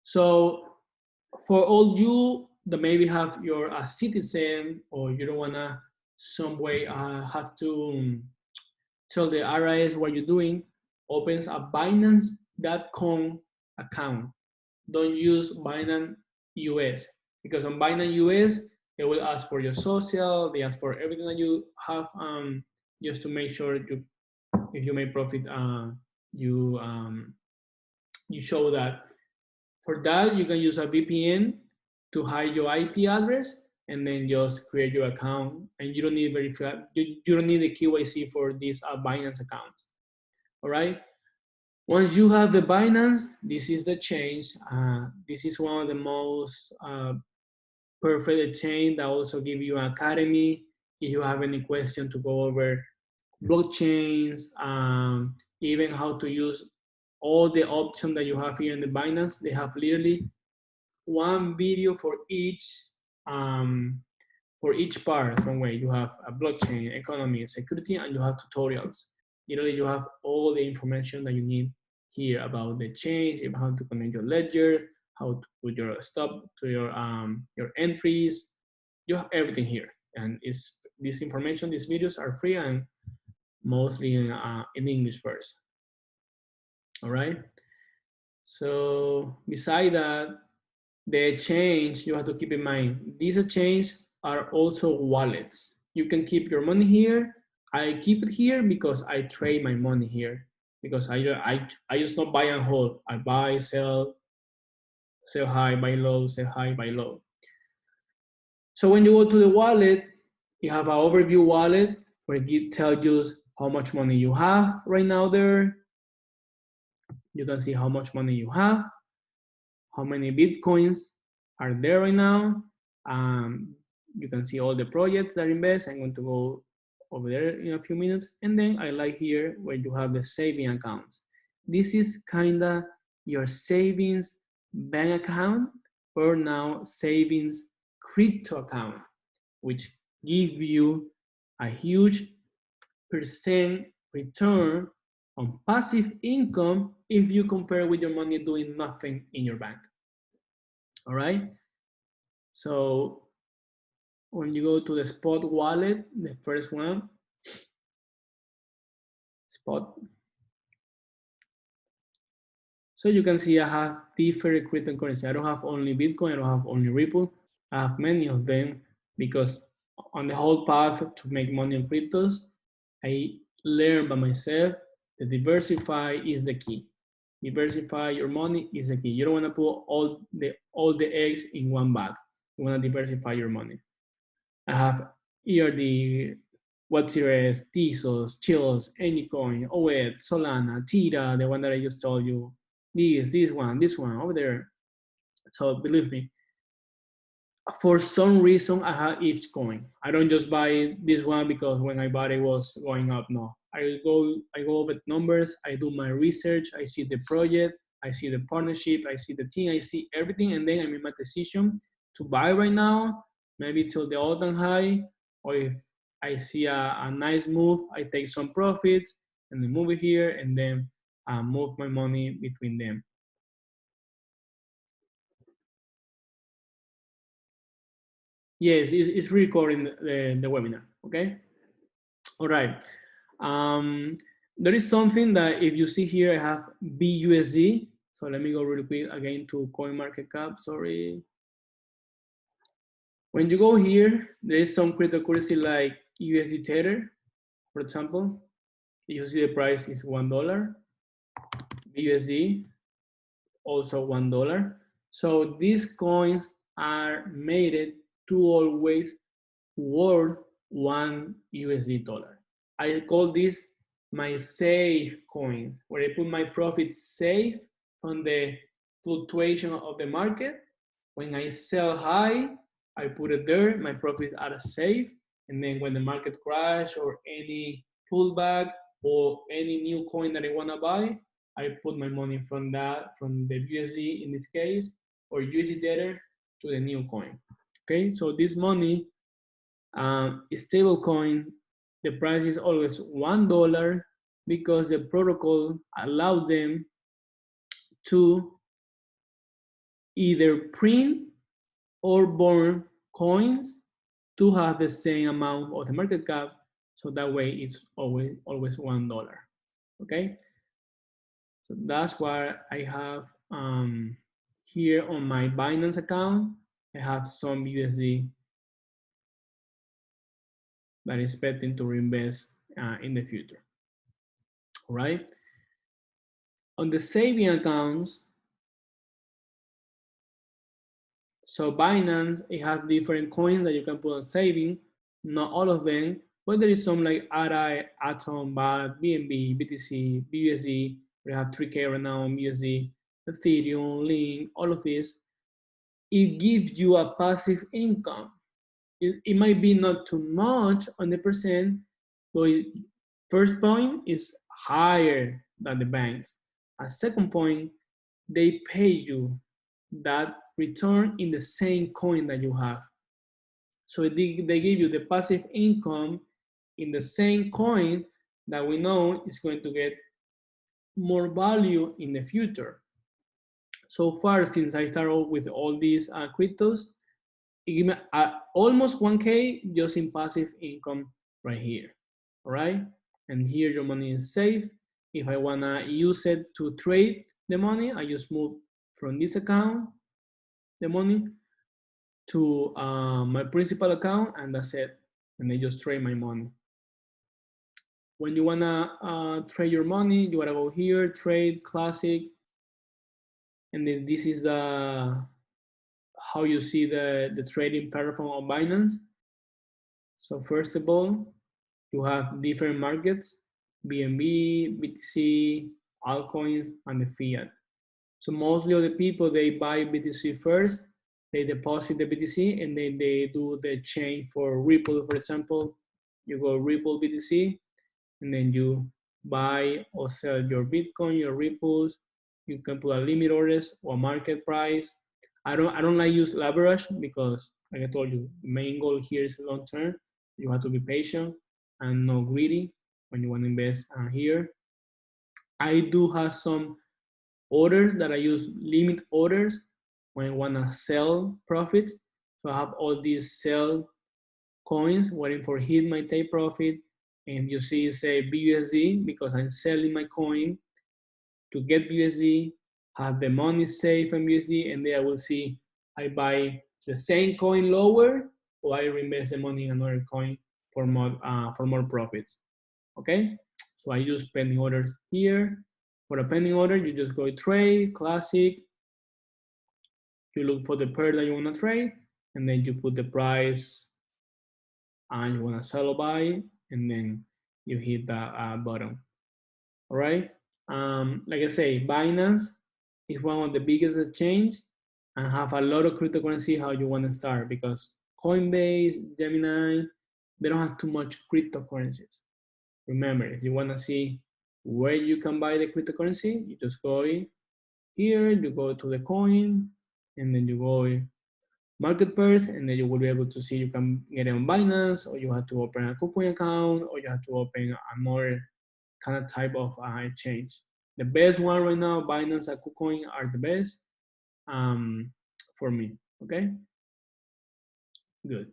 So for all you that maybe have your citizen or you don't wanna some way have to tell the RIS what you're doing, opens a Binance.com account. Don't use Binance US because on Binance US, they will ask for your social, they ask for everything that you have just to make sure if you make profit, you you show that. For that, you can use a VPN to hide your IP address and then just create your account. And you don't need you don't need the KYC for these Binance accounts. All right. Once you have the Binance, this is the change. This is one of the most perfect chain that also give you an academy. If you have any question to go over blockchains, even how to use all the options that you have here in the Binance, they have literally one video for each part. From where you have a blockchain, economy, security, and you have tutorials. Literally, you have all the information that you need here about the change, how to connect your ledger, how to put your stop to your entries. You have everything here, and it's this information. These videos are free and mostly in English first. All right. So beside that, the exchange, you have to keep in mind, these exchanges are also wallets. You can keep your money here. I keep it here because I trade my money here. Because I just not buy and hold. I buy, sell high, buy low, sell high, buy low. So when you go to the wallet, you have an overview wallet where it tells you how much money you have right now there. You can see how much money you have, how many Bitcoins are there right now. You can see all the projects that invest. I'm going to go over there in a few minutes. And then I like here where you have the saving accounts. This is kind of your savings bank account or now savings crypto account, which give you a huge percent return on passive income if you compare with your money doing nothing in your bank. All right. So when you go to the spot wallet, the first one, spot. So you can see I have different cryptocurrency. I don't have only Bitcoin, I don't have only Ripple. I have many of them because on the whole path to make money on cryptos, I learned by myself that diversify is the key. Diversify your money is the key. You don't want to put all the eggs in one bag. You want to diversify your money. I have here the WebSeries, Tezos, Chills, Anycoin, OED, Solana, Tira, the one that I just told you, this one over there. So believe me, for some reason I have each coin. I don't just buy this one because when I bought it was going up. No, I go over the numbers. I do my research. I see the project. I see the partnership. I see the team. I see everything, and then I make my decision to buy right now, maybe till the all-time high, or if I see a nice move, I take some profits and then move it here, and then move my money between them. Yes, it's recording the webinar. Okay. All right. Um, there is something that if you see here, I have BUSD. So let me go really quick again to CoinMarketCap. Sorry. When you go here, there is some cryptocurrency like USD Tether, for example. You see the price is $1. BUSD also $1. So these coins are made to always worth $1. I call this my safe coin, where I put my profit safe from the fluctuation of the market. When I sell high, I put it there, my profits are safe. And then when the market crash or any pullback or any new coin that I want to buy, I put my money from the USD in this case, or USD Tether to the new coin. Okay, so this money, stable coin, the price is always $1 because the protocol allows them to either print or burn coins to have the same amount of the market cap. So that way it's always $1. Okay. So that's why I have here on my Binance account, I have some USD that I'm expecting to reinvest in the future. All right. On the saving accounts, so Binance, it has different coins that you can put on saving, not all of them, but there is some like ADI, Atom, BAT, BNB, BTC, BUSD. We have 3K right now on BUSD, Ethereum, Link, all of this. It gives you a passive income. It might be not too much on the percent, but first point is higher than the banks. A second point, they pay you that return in the same coin that you have. So they give you the passive income in the same coin that we know is going to get more value in the future. So far, since I started with all these cryptos, it gave me almost 1K just in passive income right here. All right. And here your money is safe. If I want to use it to trade the money, I just move from this account, the money, to my principal account, and that's it. And I just trade my money. When you wanna trade your money, you wanna go here, trade, classic, and then this is the how you see the trading platform on Binance. So first of all, you have different markets, BNB, BTC, altcoins, and the fiat. So mostly of the people, they buy BTC first, they deposit the BTC, and then they do the chain for Ripple, for example. You go Ripple BTC, and then you buy or sell your Bitcoin, your Ripples. You can put a limit orders or market price. I don't like use leverage because, like I told you, the main goal here is long term. You have to be patient and not greedy when you want to invest here. I do have some orders that I use limit orders when I want to sell profits. So I have all these sell coins waiting for hit my take profit. And you see, say BUSD because I'm selling my coin to get BUSD, have the money safe in BUSD, and then I will see I buy the same coin lower or I reinvest the money in another coin for more profits. Okay, so I use pending orders here. For a pending order, you just go trade, classic. You look for the pair that you want to trade, and then you put the price and you want to sell or buy, and then you hit the button. All right. Like I say, Binance is one of the biggest exchange and have a lot of cryptocurrency how you want to start because Coinbase, Gemini, they don't have too much cryptocurrencies. Remember, if you want to see where you can buy the cryptocurrency, you just go in here, you go to the coin, and then you go market pairs, and then you will be able to see you can get it on Binance, or you have to open a coupon account, or you have to open another kind of type of exchange. The best one right now, Binance and KuCoin are the best for me. Okay. Good.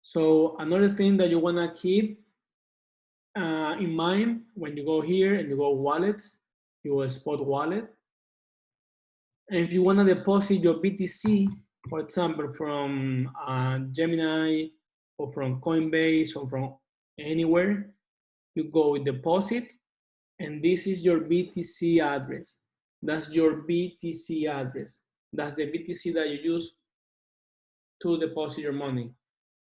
So another thing that you wanna keep in mind when you go here and you go wallets, you go spot wallet. And if you wanna deposit your BTC, for example, from Gemini or from Coinbase or from anywhere, you go with deposit, and this is your BTC address. That's your BTC address. That's the BTC that you use to deposit your money.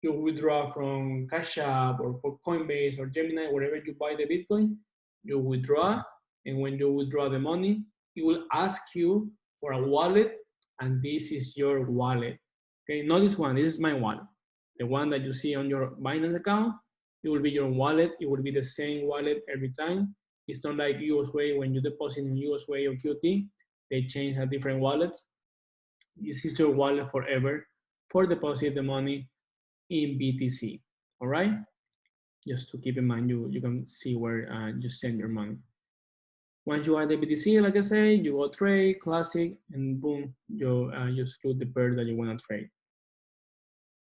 You withdraw from Cash App or Coinbase or Gemini, wherever you buy the Bitcoin, you withdraw. And when you withdraw the money, it will ask you for a wallet, and this is your wallet. Okay, not this one, this is my wallet. The one that you see on your Binance account, it will be your wallet. It will be the same wallet every time. It's not like USWay. When you deposit in USWay or QT, they change a different wallets. This is your wallet forever for deposit the money in BTC. All right, just to keep in mind, you can see where you send your money. Once you add the BTC, like I say, you go trade classic, and boom, you exclude the pair that you want to trade.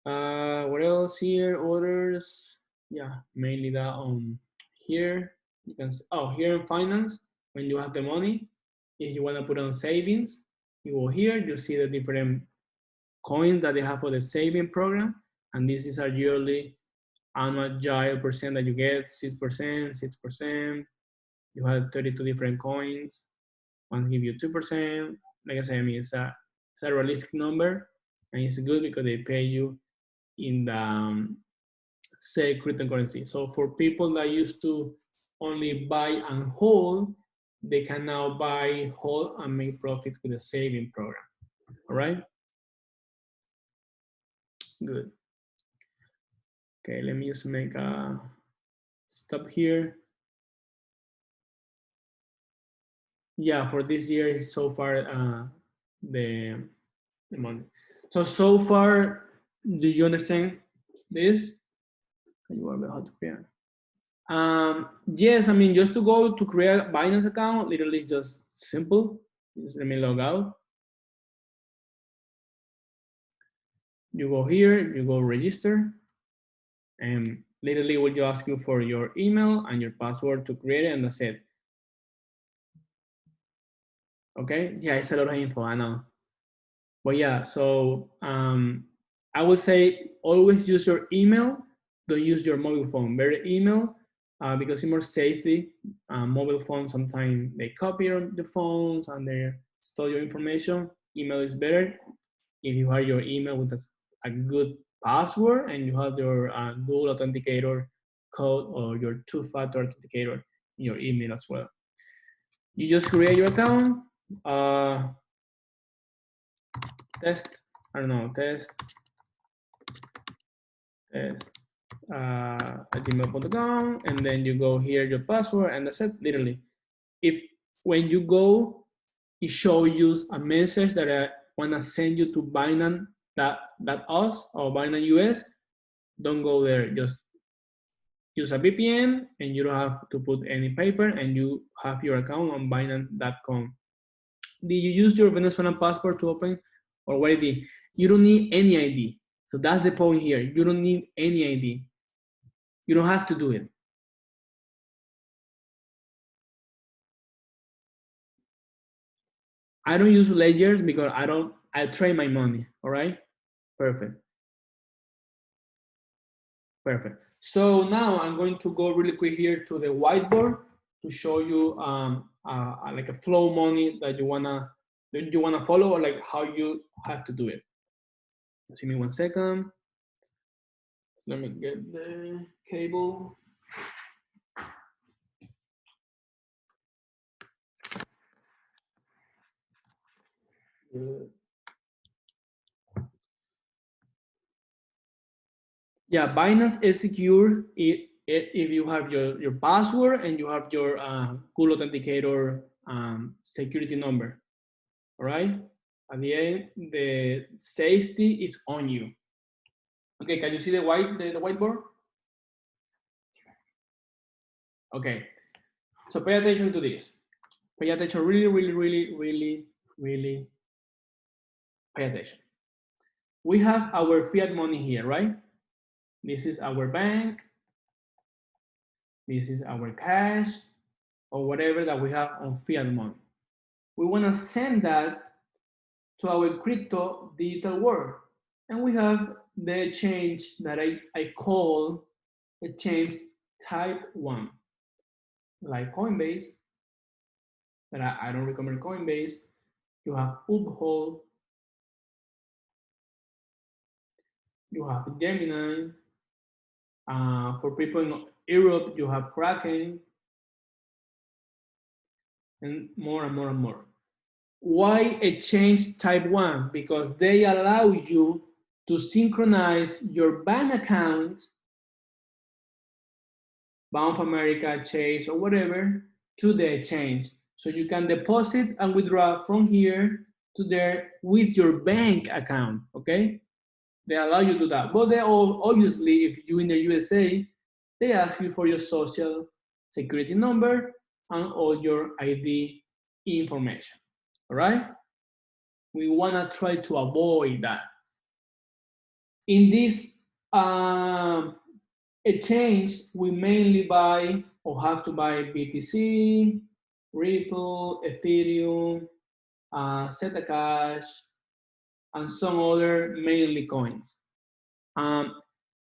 What else here? Orders, yeah, mainly that. Here you can see, oh, here in finance, when you have the money, if you want to put on savings, you go here, you see the different coins that they have for the saving program, and this is a yearly annual yield percent that you get, 6%, 6%. You have 32 different coins. One give you 2%. Like I said, I mean, it's a realistic number, and it's good because they pay you in the say cryptocurrency. So for people that used to only buy and hold, they can now buy, hold, and make profit with the saving program. All right. Good. Okay, let me just make a stop here. Yeah, for this year so far the money. So far, do you understand this? Can you remember how to create? Yes, I mean, just to go to create a Binance account, literally just simple. Just let me log out. You go here, you go register, and literally will you ask you for your email and your password to create it, and that's it. Okay, yeah, it's a lot of info, I know. But yeah, so I would say always use your email. Don't use your mobile phone. Better email because it's more safety. Mobile phones sometimes they copy the phones and they store your information. Email is better if you have your email with a good password and you have your Google Authenticator code or your two-factor authenticator in your email as well. You just create your account. Test, I don't know, test at gmail.com, and then you go here, your password, and that's it, literally. If when you go, it shows you a message that I want to send you to Binance .us or Binance US, don't go there. Just use a VPN, and you don't have to put any paper, and you have your account on Binance.com. Did you use your Venezuelan passport to open, or what did you? You don't need any ID. So that's the point here. You don't need any ID. You don't have to do it. I don't use ledgers because I trade my money. All right. Perfect. Perfect. So now I'm going to go really quick here to the whiteboard to show you like a flow money that you wanna follow, or like how you have to do it. Just give me 1 second. So let me get the cable. Good. Yeah, Binance is secure if you have your password and you have your Google Authenticator security number. All right. At the end, the safety is on you. Okay, can you see the whiteboard? Okay. So pay attention to this. Pay attention, really, really, really, really, really pay attention. we have our fiat money here, right? This is our bank. This is our cash or whatever that we have on fiat money. We want to send that to our crypto digital world. And we have the exchange that I call exchange type 1, like Coinbase, but I don't recommend Coinbase. You have Uphold, you have Gemini. For people in Europe, you have Kraken, and more and more and more. Why exchange type 1? Because they allow you to synchronize your bank account, Bank of America, Chase, or whatever, to the exchange. So you can deposit and withdraw from here to there with your bank account, okay? They allow you to do that. But they all, obviously, if you're in the USA, they ask you for your social security number and all your ID information, all right? We wanna try to avoid that. In this exchange, we mainly buy or have to buy BTC, Ripple, Ethereum, Zcash, and some other mainly coins.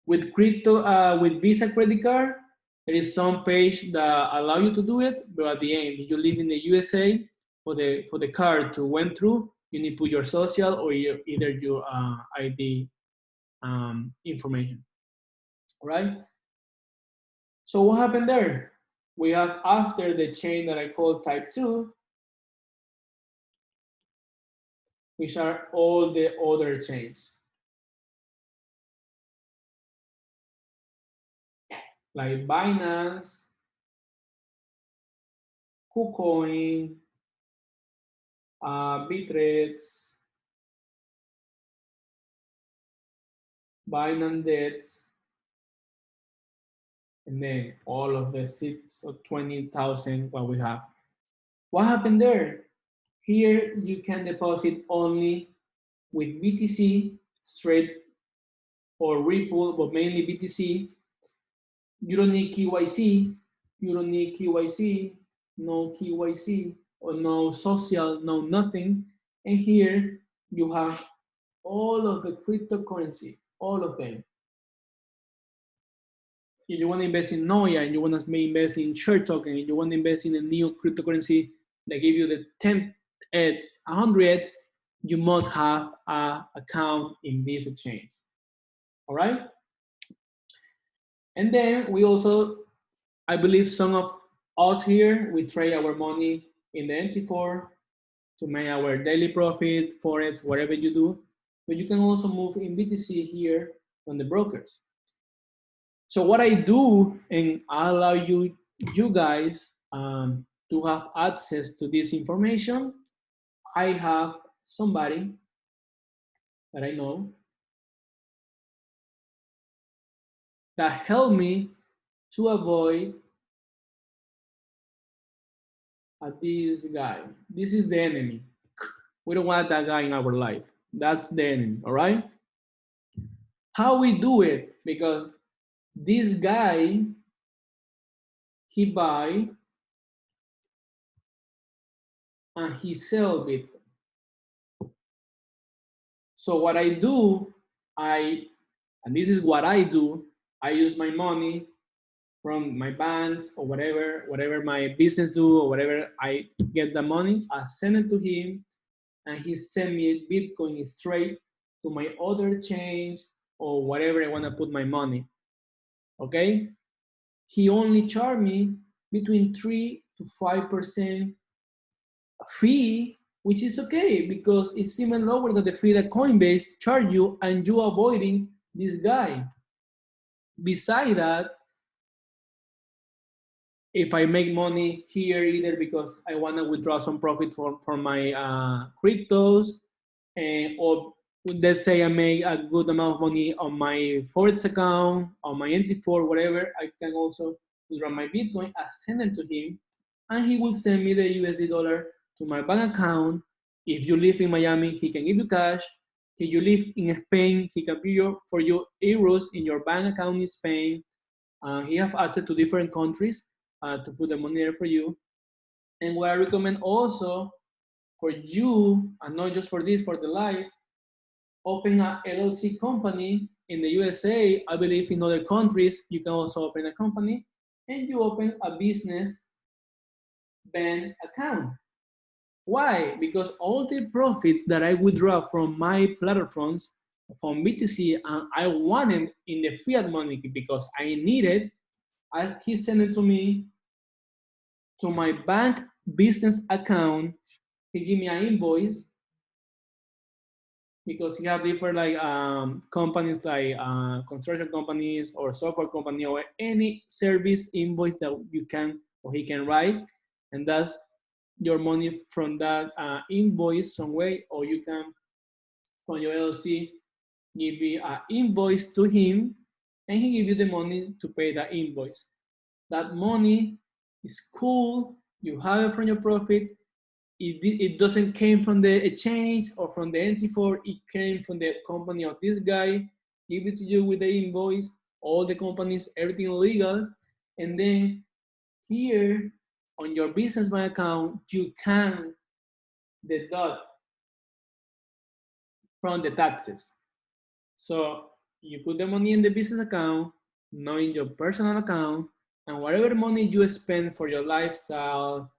With crypto, with Visa credit card, there is some page that allow you to do it, but at the end, if you live in the USA, for the card to went through, you need to put your social or either your ID information. All right. So what happened there? We have after the chain that I call type 2, which are all the other chains, like Binance, KuCoin, Bittrex, Binance Debts, and then all of the 6 or 20,000 what we have. What happened there? Here you can deposit only with BTC straight or Ripple, but mainly BTC. You don't need KYC. You don't need KYC, no KYC, or no social, no nothing. And here you have all of the cryptocurrency, all of them. If you want to invest in Noia and you want to invest in share token, and you want to invest in a new cryptocurrency that give you the 10x, 100x, you must have an account in this exchange. All right? And then we also, I believe some of us here, we trade our money in the MT4 to make our daily profit, Forex, whatever you do. But you can also move in BTC here on the brokers. So what I do, and I allow you guys to have access to this information, I have somebody that I know that helped me to avoid this guy. This is the enemy. We don't want that guy in our life. That's the enemy, all right? How we do it? Because this guy, he buy and he sell Bitcoin. So what I do, and this is what I do, I use my money from my banks or whatever my business do or whatever I get the money, I send it to him and he send me Bitcoin straight to my other change or whatever I want to put my money. Okay? He only charge me between 3 to 5% fee, which is okay because it's even lower than the fee that Coinbase charge you, and you avoiding this guy. Besides that, if I make money here either because I want to withdraw some profit from my cryptos, or let's say I make a good amount of money on my Forex account, on my MT4, whatever, I can also withdraw my Bitcoin, I send it to him, and he will send me the USD dollar to my bank account. If you live in Miami, he can give you cash. If you live in Spain, he can pay for you euros in your bank account in Spain. He have access to different countries to put the money there for you. And what I recommend also for you, and not just for this, for the life, open a LLC company in the USA. I believe in other countries, you can also open a company and you open a business bank account. Why? Because all the profit that I withdraw from my platforms, from BTC, and I wanted in the fiat money because I needed, he sent it to me to my bank business account. He gave me an invoice because he have different like companies like construction companies or software company or any service invoice that you can or he can write, and that's your money from that invoice some way, or you can from your LLC give you an invoice to him and he give you the money to pay that invoice. That money is cool, you have it from your profit. It doesn't came from the exchange or from the NT4, it came from the company of this guy, give it to you with the invoice, all the companies, everything legal. And then here on your business bank account, you can deduct from the taxes. So you put the money in the business account, not in your personal account, and whatever money you spend for your lifestyle,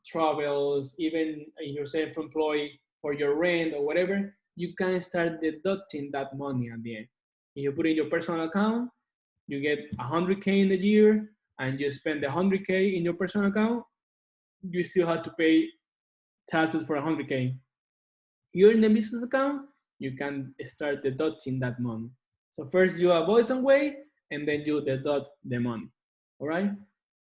travels, even if you're self-employed for your rent or whatever, you can start deducting that money at the end. If you put in your personal account, you get 100K in the year, and you spend the 100K in your personal account, you still have to pay taxes for 100K. Here in the business account, you can start deducting that money. So first you avoid some way, and then you deduct the money. All right.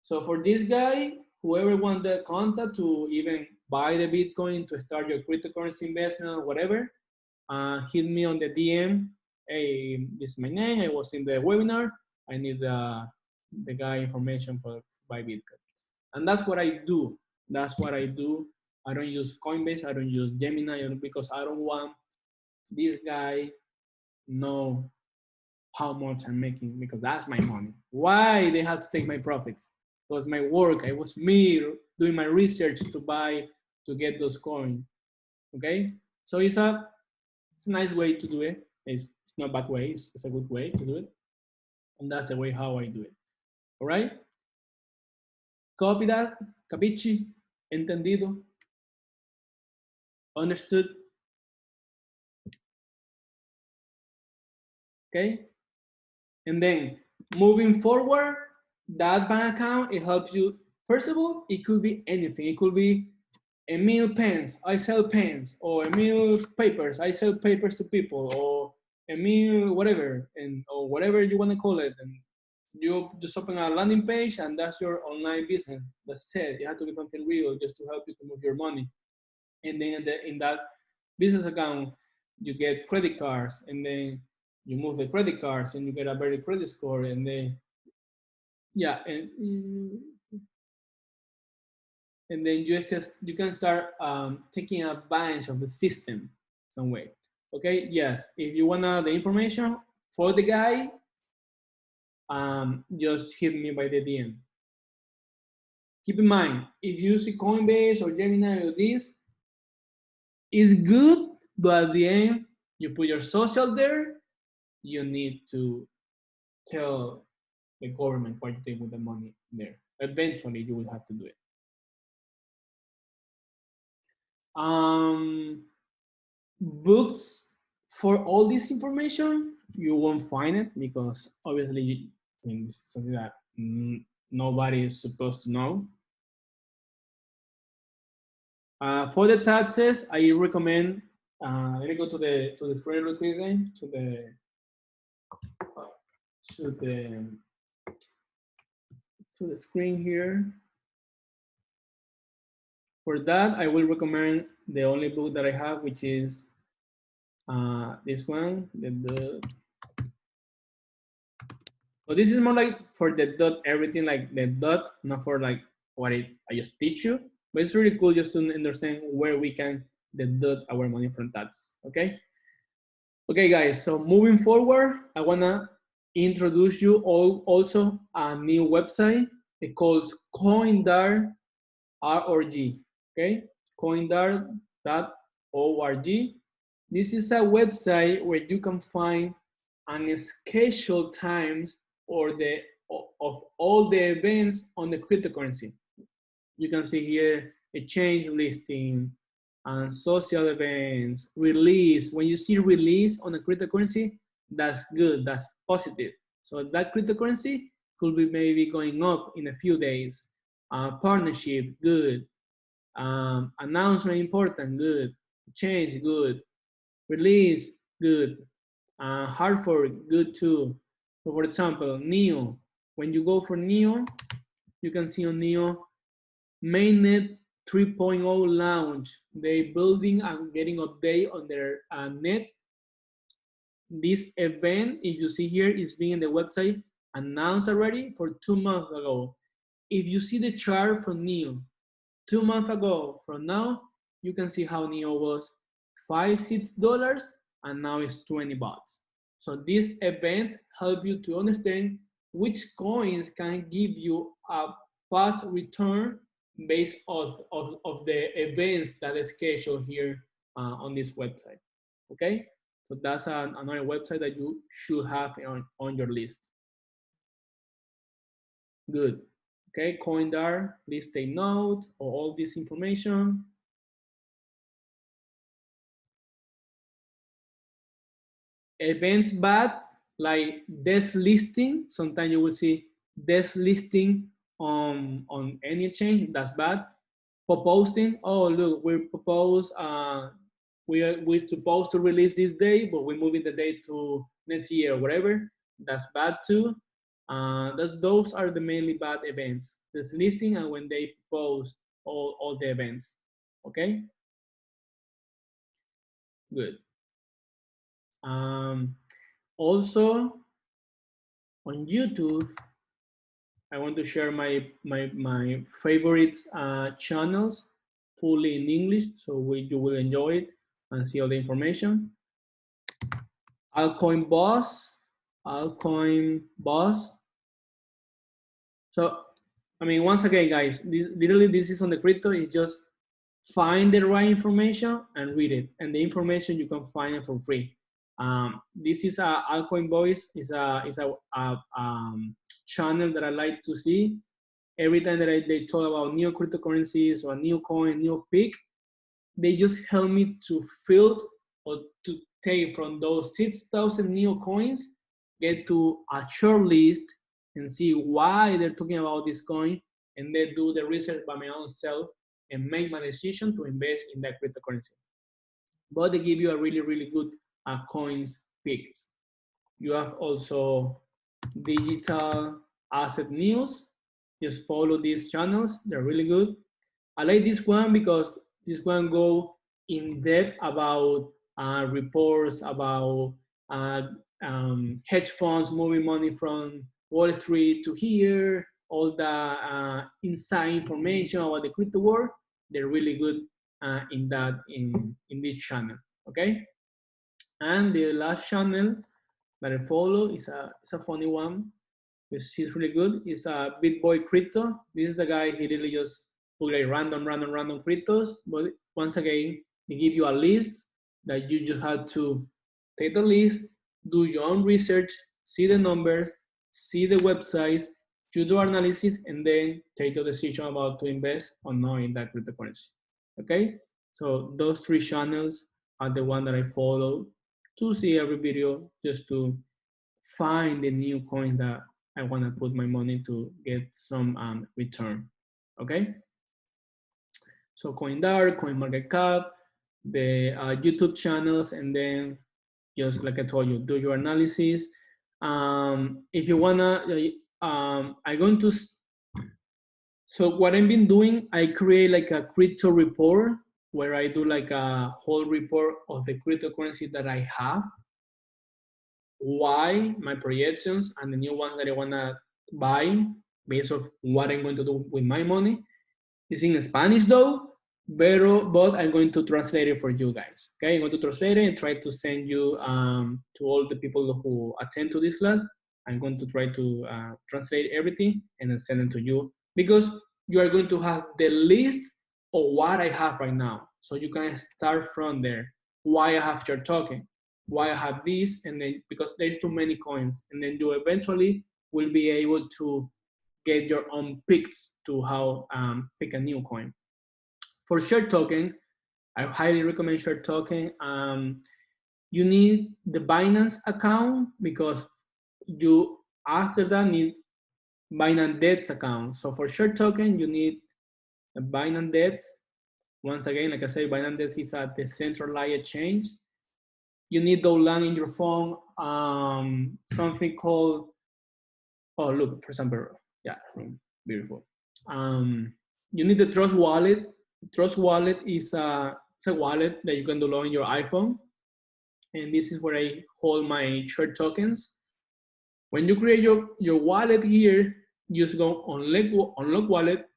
So for this guy, whoever wants the contact to even buy the Bitcoin to start your cryptocurrency investment or whatever, hit me on the DM. Hey, this is my name. I was in the webinar. I need the guy information for buy Bitcoin. And that's what I do. That's what I do. I don't use Coinbase. I don't use Gemini because I don't want this guy know how much I'm making because that's my money. Why they have to take my profits? It was my work. It was me doing my research to get those coins. Okay, so it's a nice way to do it. It's not a bad way. It's a good way to do it, and that's the way how I do it. All right. Copy that. Capichi? Entendido? Understood? Okay. And then moving forward, that bank account, it helps you. First of all, it could be anything. It could be Emil pens, I sell pens, or Emil papers, I sell papers to people, or Emil whatever, and or whatever you want to call it. And you just open a landing page, and that's your online business. That's it. You have to be something real just to help you to move your money. And then in that business account, you get credit cards, and then you move the credit cards, and you get a better credit score, and then yeah, and then you can start taking advantage of the system some way. Okay, yes. If you want the information for the guy, just hit me by the DM. Keep in mind, if you see Coinbase or Gemini or this, it's good, but at the end, you put your social there, you need to tell the government what you do with the money there. Eventually, you will have to do it. Books for all this information, you won't find it because obviously, I mean, this is something that nobody is supposed to know. For the taxes, I recommend. Let me go to the screen real quick again. To the screen here. For that, I will recommend the only book that I have, which is this one. So this is more like for the dot everything, like the dot, not for like what I just teach you. But it's really cool just to understand where we can deduct our money from taxes. Okay. Okay, guys, so moving forward, I wanna introduce you all also a new website. It calls Coindard Org. Okay, Coindard.org. This is a website where you can find unscheduled times or the of all the events on the cryptocurrency. You can see here exchange listing and social events, release. When you see release on a cryptocurrency, that's good, that's positive. So that cryptocurrency could be maybe going up in a few days. Partnership, good. Announcement, important, good. Change, good. Release, good. Hard fork, good too. So for example, Neo. When you go for Neo, you can see on Neo mainnet 3.0 launch. They building and getting update on their net. This event, if you see here, is being in the website announced already for 2 months ago. If you see the chart from Neo, 2 months ago from now, you can see how Neo was $5-6 and now it's 20 bucks. So these events help you to understand which coins can give you a fast return based of the events that is scheduled here on this website. Okay, so that's another website that you should have on your list. Good. Okay, Coindar, please take note of all this information. Events bad, like listing. Sometimes you will see listing on any exchange. That's bad. Proposing. Oh, look, we propose. We're supposed to release this day, but we're moving the date to next year or whatever. That's bad too. Those are the mainly bad events. This listing and when they propose all the events. Okay. Good. Also, on YouTube, I want to share my favorite channels fully in English, so you will enjoy it and see all the information. Altcoin Boss. So, I mean, once again, guys, literally this is on the crypto. It's just find the right information and read it, and the information you can find it for free. This is a Altcoin Boys. Is a channel that I like to see. Every time that they talk about new cryptocurrencies or a new coin, new peak, they just help me to filter or to take from those 6,000 new coins, get to a short list and see why they're talking about this coin, and then do the research by my own self and make my decision to invest in that cryptocurrency. But they give you a really, really good coins picks. You have also digital asset news. Just follow these channels. They're really good. I like this one because this one go in depth about reports about hedge funds moving money from Wall Street to here, all the inside information about the crypto world. They're really good in this channel. Okay, and the last channel that I follow is a funny one. He's really good. It's a BitBoy Crypto. This is a guy, he really just put like random cryptos. But once again, they give you a list that you just have to take the list, do your own research, see the numbers, see the websites, you do analysis, and then take the decision about to invest or not in that cryptocurrency. Okay? So those 3 channels are the one that I follow to see every video, just to find the new coin that I want to put my money to get some return. Okay. So Coindard, CoinMarketCap, the YouTube channels, and then just like I told you, do your analysis. If you wanna, I'm going to. So what I've been doing, I create like a crypto report where I do like a whole report of the cryptocurrency that I have, why, my projections, and the new ones that I wanna buy based on what I'm going to do with my money. It's in Spanish though, but I'm going to translate it for you guys. Okay, I'm going to translate it and try to send you to all the people who attend to this class. I'm going to try to translate everything and then send it to you, because you are going to have the list of what I have right now. So you can start from there. Why I have your token, why I have this, and then because there's too many coins, and then you eventually will be able to get your own picks to how pick a new coin. For share token, I highly recommend share token. You need the Binance account, because you after that need Binance Debts account. So for share token, you need a Binance Debts. Once again, like I said, Binance Debts is a decentralized exchange. You need Dolan in your phone. Something called, oh look, for example, yeah, beautiful. You need the Trust Wallet. Trust Wallet is it's a wallet that you can download in your iPhone, and this is where I hold my share tokens. When you create your wallet here, you just go unlock wallet,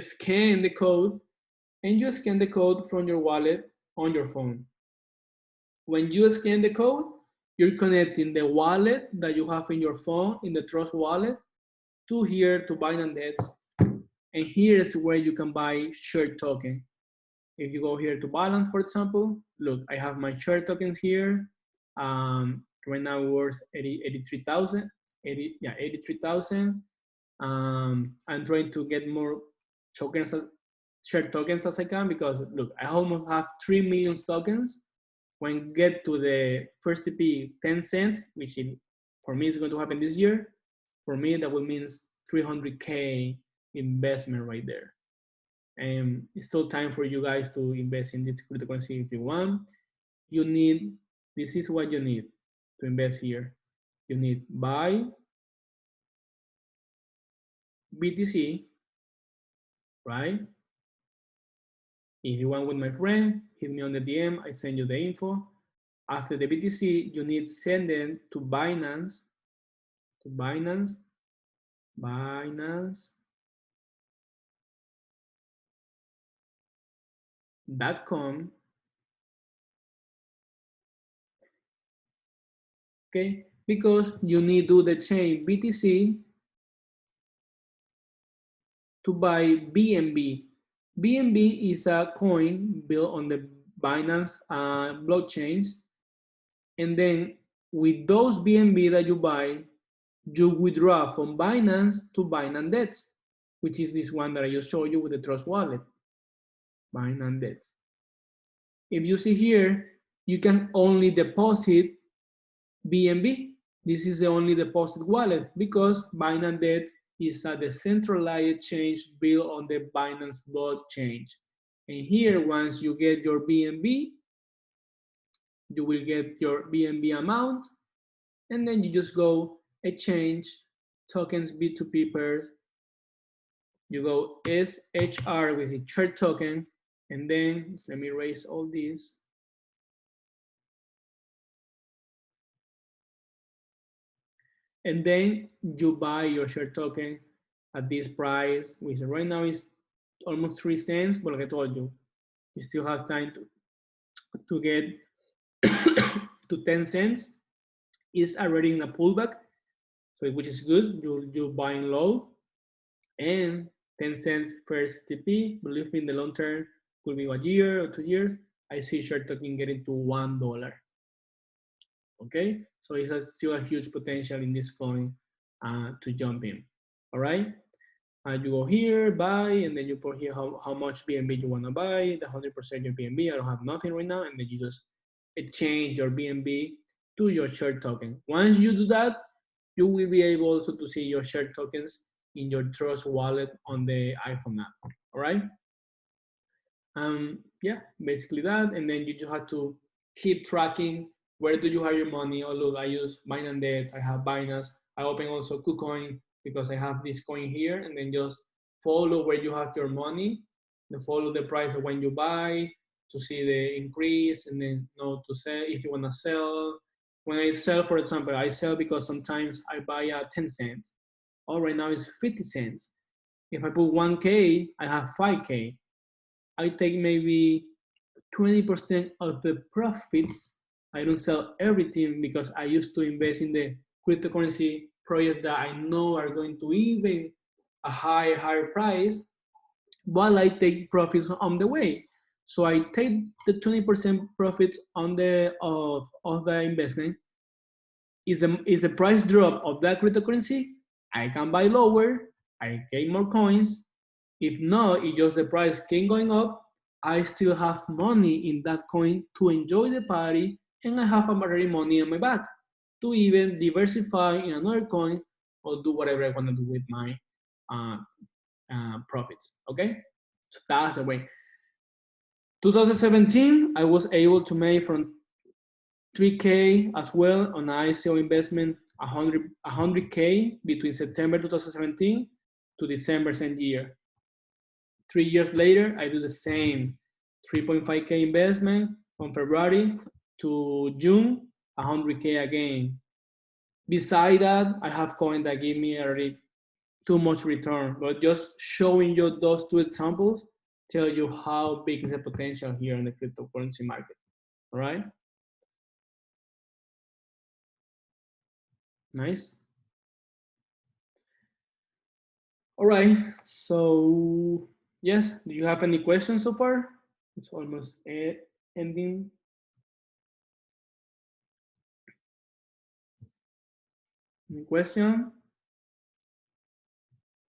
scan the code, and you scan the code from your wallet on your phone. When you scan the code, you're connecting the wallet that you have in your phone in the Trust Wallet to here to Binance Debts, and here is where you can buy share token. If you go here to balance, for example, look, I have my share tokens here. Right now worth 83,000. 83,000. I'm trying to get more tokens, share tokens as I can, because look, I almost have 3 million tokens. When you get to the first TP 10 cents, which for me is going to happen this year, for me that will mean 300K investment right there. And it's still time for you guys to invest in this cryptocurrency if you want. You need, this is what you need to invest here. You need buy BTC, right? If you want with my friend, hit me on the DM, I send you the info. After the BTC, you need send them to Binance, Binance.com. Okay, because you need to do the chain BTC to buy BNB. BNB is a coin built on the Binance blockchains, and then with those BNB that you buy, you withdraw from Binance to Binance Debts, which is this one that I just showed you with the Trust Wallet, Binance Debts. If you see here, you can only deposit BNB. This is the only deposit wallet, because Binance Debts is a decentralized exchange built on the Binance blockchain. And here, once you get your BNB, you will get your BNB amount, and then you just go exchange tokens B2P pairs. You go SHR with the share token, and then let me erase all these. And then you buy your share token at this price, which right now is almost 3 cents, but like I told you, you still have time to get to 10 cents. It's already in a pullback, so which is good. You're buying low, and 10 cents first TP. Believe me, in the long term, could be 1 year or 2 years. I see share token getting to $1. Okay, so it has still a huge potential in this coin to jump in. All right. You go here, buy, and then you put here how much BNB you want to buy, the 100% your BNB. I don't have nothing right now, and then you just exchange your BNB to your share token. Once you do that, you will be able also to see your share tokens in your Trust wallet on the iPhone app. All right. Yeah, basically that, and then you just have to keep tracking where do you have your money. Oh look, I use Binance Debts, I have Binance. I open also KuCoin because I have this coin here, and then just follow where you have your money, and follow the price of when you buy to see the increase, and then know to sell if you want to sell. When I sell, for example, I sell because sometimes I buy at 10 cents. Oh, right now it's 50 cents. If I put 1K, I have 5K. I take maybe 20% of the profits. I don't sell everything because I used to invest in the cryptocurrency project that I know are going to even a higher price, while I take profits on the way. So I take the 20% profit on of the investment. Is the price drop of that cryptocurrency, I can buy lower, I gain more coins. If not, if just the price keep going up, I still have money in that coin to enjoy the party, and I have already money on my back to even diversify in another coin or do whatever I want to do with my uh, profits. Okay, so that's the way. 2017, I was able to make from 3K as well on ICO investment, 100K between September 2017 to December same year. 3 years later, I do the same 3.5K investment from February to June, 100K again. Beside that, I have coins that give me already too much return, but just showing you those two examples tell you how big is the potential here in the cryptocurrency market. All right, nice. All right, so yes, do you have any questions so far? It's almost ending. Any question?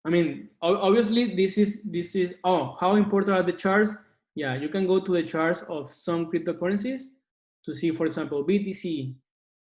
I mean, obviously, this is. Oh, how important are the charts? Yeah, you can go to the charts of some cryptocurrencies to see, for example, BTC.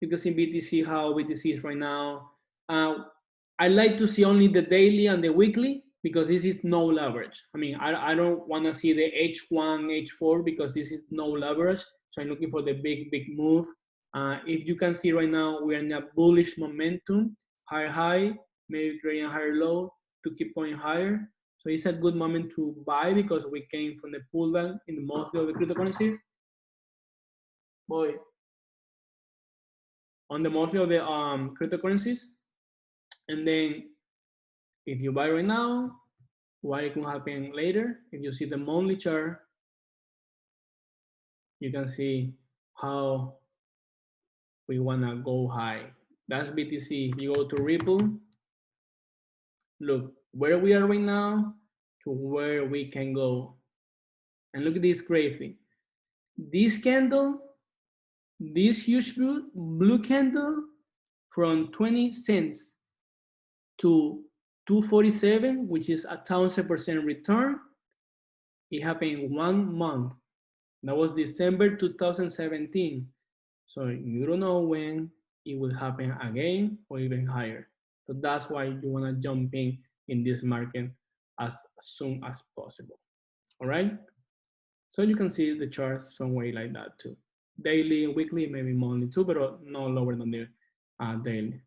You can see BTC how BTC is right now. I like to see only the daily and the weekly because this is no leverage. I mean, I don't want to see the H1, H4 because this is no leverage. So I'm looking for the big move. If you can see right now, we're in a bullish momentum, higher high, maybe creating a higher low to keep going higher. So it's a good moment to buy because we came from the pullback in the monthly of the cryptocurrencies. Boy, on the monthly of the cryptocurrencies, and then if you buy right now, what it can happen later? If you see the monthly chart, you can see how we wanna go high. That's BTC. If you go to Ripple, look where we are right now to where we can go. And look at this crazy. This candle, this huge blue candle from 20 cents to 247, which is 1,000% return. It happened in 1 month. That was December 2017. So you don't know when it will happen again or even higher. So that's why you want to jump in this market as soon as possible. All right. So you can see the charts some way like that too. Daily, weekly, maybe monthly too, but no lower than the daily.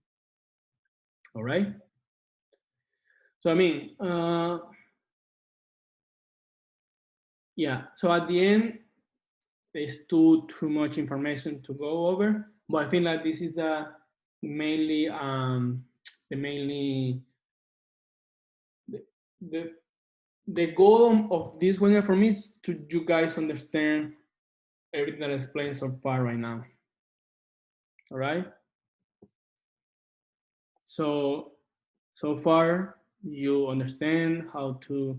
All right. So I mean, yeah. So at the end, there's too much information to go over, but I think that this is mainly mainly the the goal of this webinar for me is to you guys understand everything that I explained so far right now. All right. So far you understand how to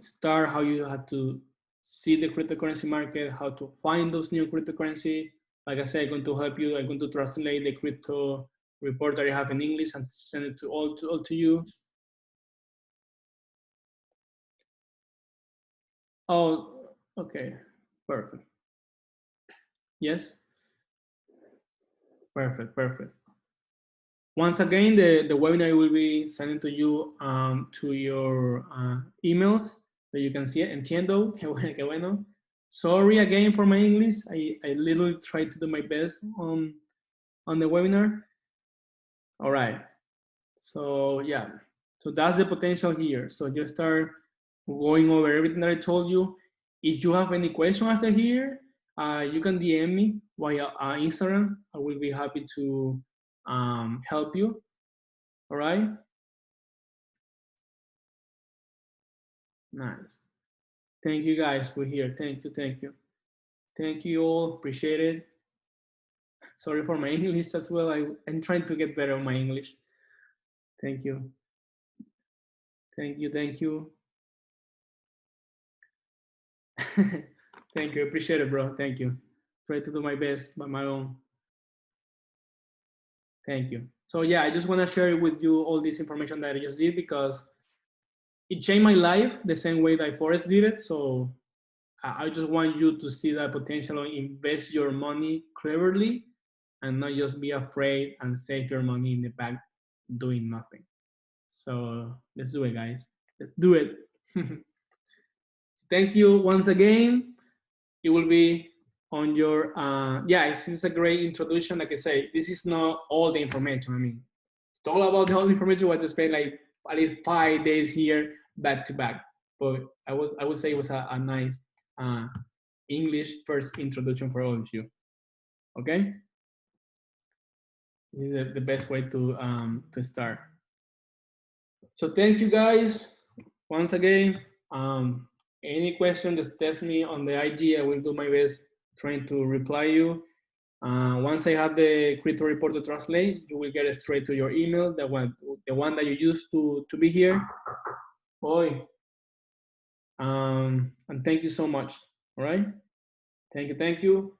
start, how you have to see the cryptocurrency market, how to find those new cryptocurrency. Like I said, I'm going to help you. I'm going to translate the crypto report that I have in English and send it to all to you. Oh, okay, perfect. Yes, perfect. Once again, the webinar will be sent to you to your emails so you can see it. Entiendo, que bueno. Sorry again for my English. I literally try to do my best on the webinar. All right. So yeah, so that's the potential here. So just start going over everything that I told you. If you have any question after here, you can DM me via Instagram. I will be happy to help you. All right. Nice. Thank you guys for here. Thank you, thank you. Thank you all. Appreciate it. Sorry for my English as well. I'm trying to get better on my English. Thank you. Thank you, thank you. Thank you. Appreciate it, bro. Thank you. Try to do my best by my own. Thank you. So yeah, I just want to share with you all this information that I just did because it changed my life the same way that Forrest did it. So I just want you to see that potential and invest your money cleverly and not just be afraid and save your money in the bank doing nothing. So let's do it, guys. Let's do it. Thank you once again. It will be on your, yeah, this is a great introduction. Like I say, this is not all the information. I mean, it's all about the whole information. I just spent like at least 5 days here back to back. But I would say it was a nice English first introduction for all of you. Okay, this is the best way to start. So thank you guys once again. Any question, just text me on the IG. I will do my best trying to reply you. Once I have the crypto report to translate, you will get it straight to your email, the one that you used to be here. Boy, and thank you so much. All right, thank you,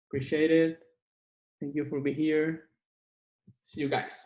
appreciate it. Thank you for being here. See you guys.